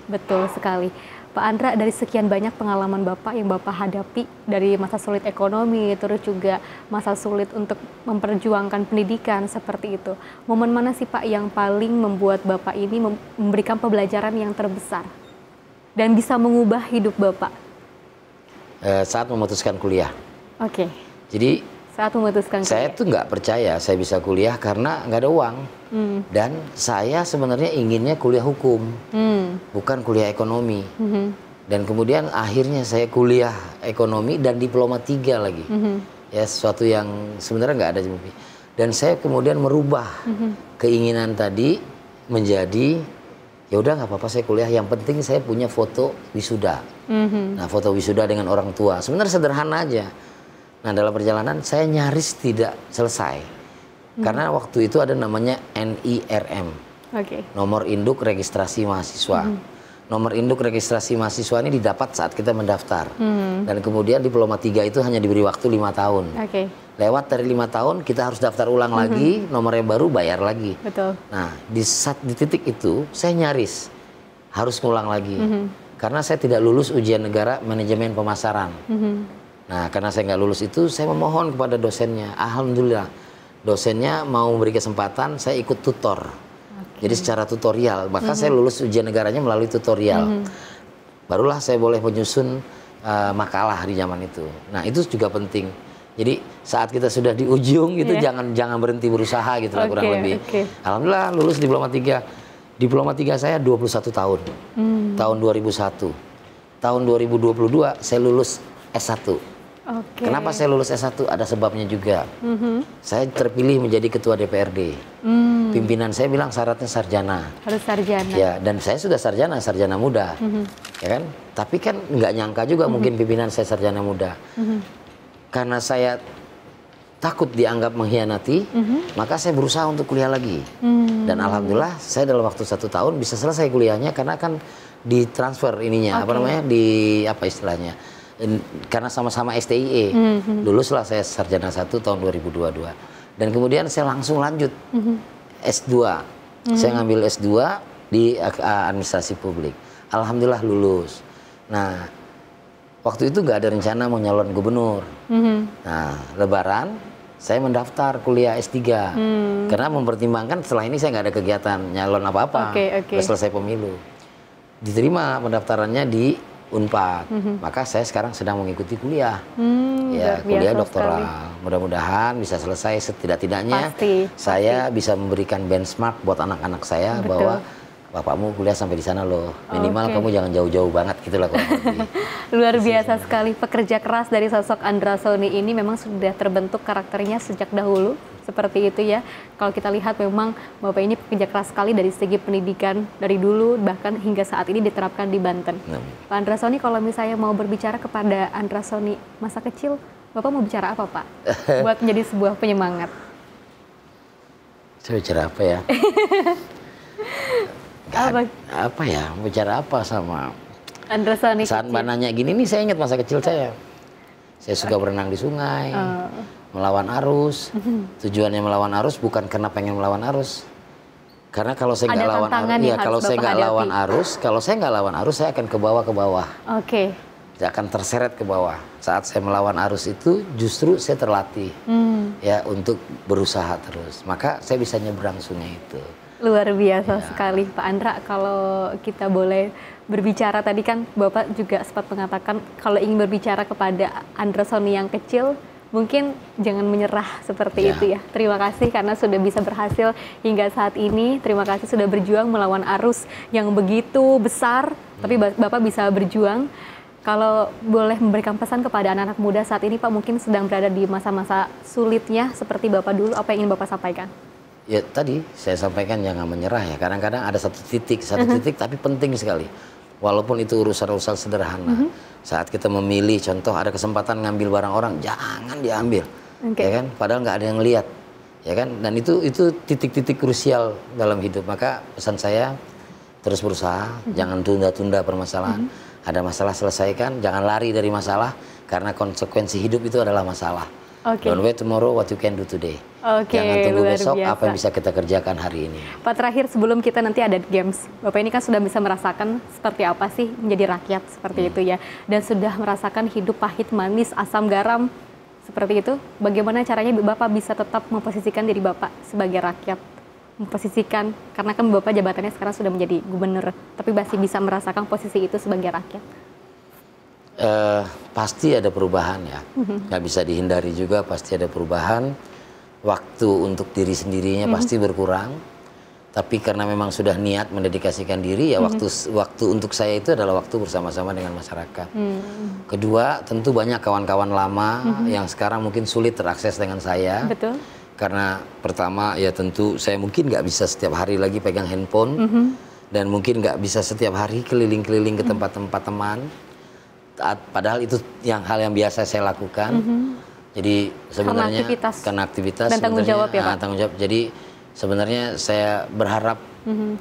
Betul sekali. Pak Andra, dari sekian banyak pengalaman Bapak yang Bapak hadapi, dari masa sulit ekonomi, terus juga masa sulit untuk memperjuangkan pendidikan seperti itu. Momen mana sih Pak yang paling membuat Bapak ini memberikan pembelajaran yang terbesar dan bisa mengubah hidup Bapak? Saat memutuskan kuliah. Oke. Jadi Saat memutuskan saya kuliah. tuh nggak percaya saya bisa kuliah karena nggak ada uang. Dan saya sebenarnya inginnya kuliah hukum, bukan kuliah ekonomi. Dan kemudian akhirnya saya kuliah ekonomi dan diploma 3 lagi. Ya, sesuatu yang sebenarnya nggak ada. Dan saya kemudian merubah keinginan tadi menjadi ya udah nggak apa-apa saya kuliah. Yang penting saya punya foto wisuda. Nah, foto wisuda dengan orang tua. Sebenarnya sederhana aja. Nah, dalam perjalanan saya nyaris tidak selesai. Karena waktu itu ada namanya NIRM. Oke. Nomor induk registrasi mahasiswa. Nomor induk registrasi mahasiswa ini didapat saat kita mendaftar. Dan kemudian diploma 3 itu hanya diberi waktu 5 tahun. Oke. Lewat dari 5 tahun kita harus daftar ulang lagi, nomornya baru bayar lagi. Betul. Nah, di titik itu saya nyaris harus ngulang lagi. Karena saya tidak lulus ujian negara manajemen pemasaran. Nah, karena saya nggak lulus itu, saya memohon kepada dosennya. Alhamdulillah, dosennya mau memberi kesempatan, saya ikut tutor. Jadi secara tutorial, maka saya lulus ujian negaranya melalui tutorial. Barulah saya boleh menyusun makalah di zaman itu. Nah, itu juga penting. Jadi saat kita sudah di ujung gitu, jangan berhenti berusaha gitu lah, kurang lebih. Alhamdulillah lulus diploma 3. Diploma 3 saya 21 tahun. Tahun 2001. Tahun 2022 saya lulus S1. Kenapa saya lulus S1? Ada sebabnya juga. Saya terpilih menjadi ketua DPRD. Pimpinan saya bilang syaratnya sarjana. Harus sarjana. Ya, dan saya sudah sarjana muda. Ya kan? Tapi kan nggak nyangka juga mungkin pimpinan saya sarjana muda. Karena saya takut dianggap mengkhianati, maka saya berusaha untuk kuliah lagi. Dan alhamdulillah saya dalam waktu 1 tahun bisa selesai kuliahnya karena kan ditransfer ininya, apa namanya, apa istilahnya, karena sama-sama STIE. Luluslah saya sarjana 1 tahun 2022. Dan kemudian saya langsung lanjut S2. Saya ngambil S2 di administrasi publik. Alhamdulillah lulus. Nah, waktu itu nggak ada rencana mau nyalon gubernur. Nah, Lebaran saya mendaftar kuliah S3. Karena mempertimbangkan setelah ini saya nggak ada kegiatan nyalon apa-apa. Udah selesai pemilu. Diterima pendaftarannya di Unpad. Maka saya sekarang sedang mengikuti kuliah. Ya, kuliah doktoral. Mudah-mudahan bisa selesai setidak-tidaknya. Saya bisa memberikan benchmark buat anak-anak saya bahwa bapakmu kuliah sampai di sana loh. Minimal kamu jangan jauh-jauh banget gitu lah. Luar biasa sekali pekerja keras dari sosok Andra Sony ini, memang sudah terbentuk karakternya sejak dahulu. Seperti itu ya. Kalau kita lihat memang Bapak ini pekerja keras sekali dari segi pendidikan dari dulu bahkan hingga saat ini diterapkan di Banten. Pak Andra Sony, kalau misalnya mau berbicara kepada Andra Sony masa kecil, Bapak mau bicara apa Pak? Buat menjadi sebuah penyemangat. Saya bicara apa ya? Apa ya? Bicara apa sama Andra Sony saat Mbak nanya gini nih, saya ingat masa kecil saya. Saya suka berenang di sungai. Melawan arus. Tujuannya melawan arus bukan karena pengen melawan arus. Karena kalau saya nggak lawan arus, ya kalau saya nggak lawan arus, saya akan ke bawah. Saya akan terseret ke bawah. Saat saya melawan arus itu justru saya terlatih ya untuk berusaha terus. Maka saya bisa nyebrang sungai itu. Luar biasa sekali Pak Andra. Kalau kita boleh berbicara, tadi kan Bapak juga sempat mengatakan kalau ingin berbicara kepada Andra Sony yang kecil, mungkin jangan menyerah seperti itu ya. Terima kasih karena sudah bisa berhasil hingga saat ini. Terima kasih sudah berjuang melawan arus yang begitu besar, tapi Bapak bisa berjuang. Kalau boleh memberikan pesan kepada anak-anak muda saat ini Pak, mungkin sedang berada di masa-masa sulitnya seperti Bapak dulu, apa yang ingin Bapak sampaikan? Ya tadi saya sampaikan jangan menyerah ya. Kadang-kadang ada satu titik tapi penting sekali. Walaupun itu urusan-urusan sederhana. Saat kita memilih, contoh ada kesempatan ngambil barang orang, jangan diambil. ya kan? Padahal nggak ada yang lihat, ya kan? Dan itu titik-titik krusial dalam hidup. Maka pesan saya terus berusaha, jangan tunda-tunda permasalahan. Ada masalah selesaikan, jangan lari dari masalah karena konsekuensi hidup itu adalah masalah. Don't wait tomorrow what you can do today. Jangan tunggu besok apa yang bisa kita kerjakan hari ini. Pak, terakhir sebelum kita nanti ada games, Bapak ini kan sudah bisa merasakan seperti apa sih menjadi rakyat seperti itu ya, dan sudah merasakan hidup pahit, manis, asam, garam seperti itu. Bagaimana caranya Bapak bisa tetap memposisikan diri Bapak sebagai rakyat? Memposisikan, karena kan Bapak jabatannya sekarang sudah menjadi gubernur, tapi masih bisa merasakan posisi itu sebagai rakyat. Pasti ada perubahan ya, nggak bisa dihindari juga, pasti ada perubahan. Waktu untuk diri sendirinya pasti berkurang, tapi karena memang sudah niat mendedikasikan diri ya, waktu untuk saya itu adalah waktu bersama-sama dengan masyarakat. Kedua, tentu banyak kawan-kawan lama yang sekarang mungkin sulit terakses dengan saya. Betul. Karena pertama ya tentu saya mungkin nggak bisa setiap hari lagi pegang handphone, dan mungkin nggak bisa setiap hari keliling-keliling ke tempat-tempat teman. Padahal itu hal yang biasa saya lakukan. Jadi sebenarnya karena aktivitas dan tanggung jawab ya, Pak. Tanggung jawab. Jadi sebenarnya saya berharap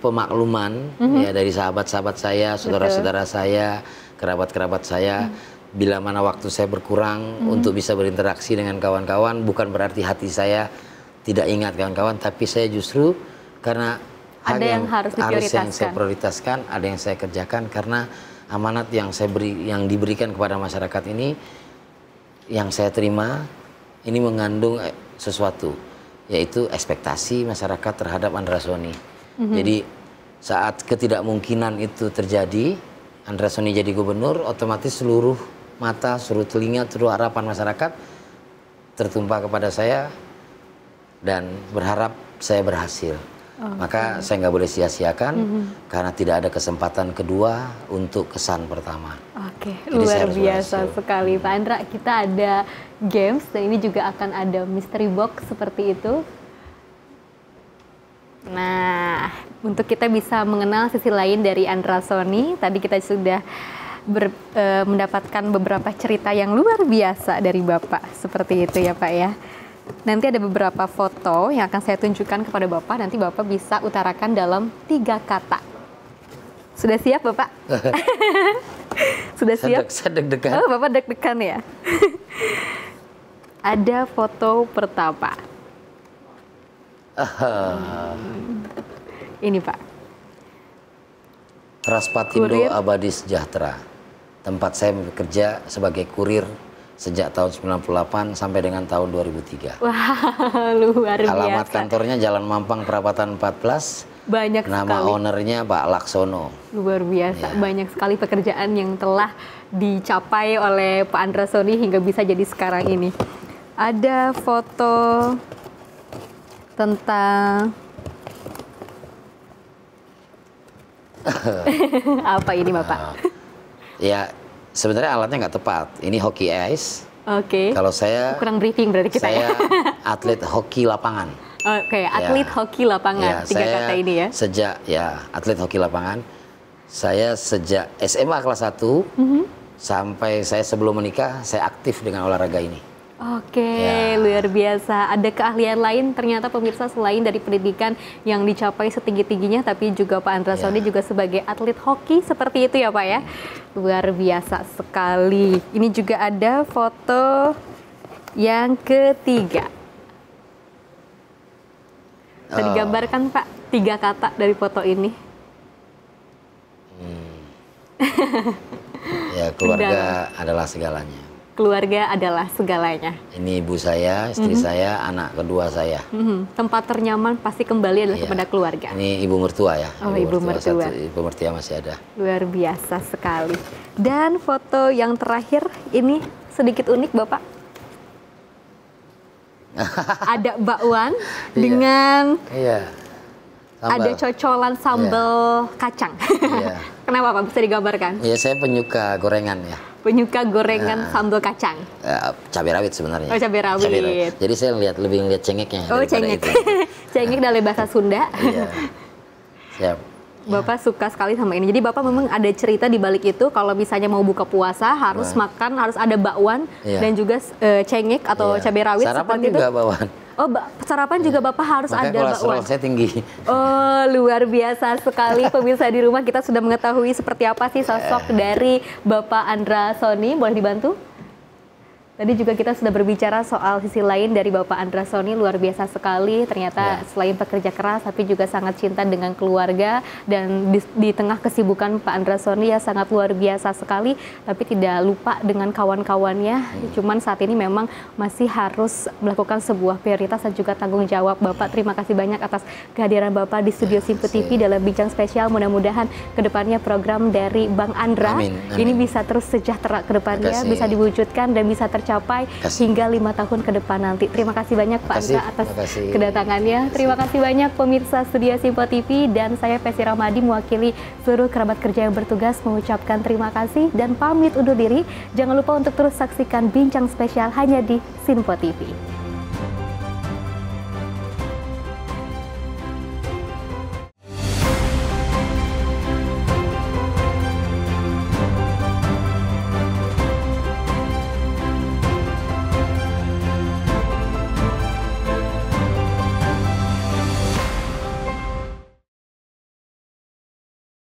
pemakluman ya dari sahabat-sahabat saya, saudara-saudara saya, kerabat-kerabat saya. Bila mana waktu saya berkurang untuk bisa berinteraksi dengan kawan-kawan, bukan berarti hati saya tidak ingat kawan-kawan, tapi saya justru karena ada yang harus saya prioritaskan, ada yang saya kerjakan karena amanat yang yang diberikan kepada masyarakat ini, yang saya terima ini mengandung sesuatu, yaitu ekspektasi masyarakat terhadap Andra Soni. Jadi saat ketidakmungkinan itu terjadi, Andra Soni jadi gubernur, otomatis seluruh mata, seluruh telinga, seluruh harapan masyarakat tertumpah kepada saya dan berharap saya berhasil. Maka saya nggak boleh sia-siakan karena tidak ada kesempatan kedua untuk kesan pertama. Luar biasa sekali Pak Andra. Kita ada games dan ini juga akan ada mystery box seperti itu. Nah, untuk kita bisa mengenal sisi lain dari Andra Soni, tadi kita sudah mendapatkan beberapa cerita yang luar biasa dari Bapak. Seperti itu ya Pak ya. Nanti ada beberapa foto yang akan saya tunjukkan kepada Bapak, nanti Bapak bisa utarakan dalam 3 kata. Sudah siap Bapak? Sudah siap? Saya deg-degan. Oh, Bapak deg-degan ya? Ada foto pertama. Ini Pak. Traspatindo Abadi Sejahtera. Tempat saya bekerja sebagai kurir sejak tahun 98 sampai dengan tahun 2003. Wah, luar biasa. Alamat kantornya Jalan Mampang Perapatan 14. Banyak Nama sekali. ownernya Pak Laksono. Luar biasa, banyak sekali pekerjaan yang telah dicapai oleh Pak Andra Soni hingga bisa jadi sekarang ini. Ada foto tentang apa ini Bapak? Ya, sebenarnya alatnya nggak tepat. Ini hoki ice. Kalau saya kurang briefing berarti kita saya atlet hoki lapangan. Atlet hoki lapangan. 3 kata ini ya. Atlet hoki lapangan. Saya sejak SMA kelas 1 sampai saya sebelum menikah, saya aktif dengan olahraga ini. Luar biasa. Ada keahlian lain ternyata pemirsa selain dari pendidikan yang dicapai setinggi-tingginya, tapi juga Pak Andra Soni juga sebagai atlet hoki seperti itu ya Pak ya. Luar biasa sekali. Ini juga ada foto yang ketiga. Bisa digambarkan Pak 3 kata dari foto ini. Ya, keluarga adalah segalanya. Keluarga adalah segalanya. Ini ibu saya, istri saya, anak kedua saya. Tempat ternyaman pasti kembali adalah kepada keluarga. Ini ibu mertua ya. Ibu mertua. Ibu mertua masih ada. Luar biasa sekali. Dan foto yang terakhir ini sedikit unik Bapak. Ada bakwan dengan ada cocolan sambal kacang. Kenapa Pak? Bisa digambarkan? Iya, saya penyuka gorengan ya. Penyuka gorengan sambal kacang. Cabai rawit sebenarnya. Cabai rawit. Jadi saya lebih ngeliat cengeknya. Cengek. Cengek dari bahasa Sunda. Iya. Siap. Bapak suka sekali sama ini. Jadi Bapak memang ada cerita di balik itu, kalau misalnya mau buka puasa harus makan, harus ada bakwan dan juga cengek atau cabai rawit. Sarapan seperti juga itu. bakwan. Oh, sarapan juga Bapak harus Makanya ada kolesterol bakwan. saya tinggi. Oh, luar biasa sekali pemirsa di rumah. Kita sudah mengetahui seperti apa sih sosok dari Bapak Andra Sony. Boleh dibantu? Tadi juga kita sudah berbicara soal sisi lain dari Bapak Andra Sony, luar biasa sekali. Ternyata selain pekerja keras, tapi juga sangat cinta dengan keluarga. Dan di tengah kesibukan Pak Andra Sony ya sangat luar biasa sekali, tapi tidak lupa dengan kawan-kawannya. Cuman saat ini memang masih harus melakukan sebuah prioritas dan juga tanggung jawab. Bapak, terima kasih banyak atas kehadiran Bapak di studio Simpo TV dalam Bincang Spesial. Mudah-mudahan kedepannya program dari Bang Andra ini bisa terus sejahtera kedepannya, bisa diwujudkan dan bisa tercapai hingga 5 tahun ke depan nanti. Terima kasih banyak Pak Andra atas kedatangannya. Terima kasih banyak pemirsa studio Simpo TV, dan saya Pesi Ramadi mewakili seluruh kerabat kerja yang bertugas mengucapkan terima kasih dan pamit undur diri. Jangan lupa untuk terus saksikan Bincang Spesial hanya di Simpo TV.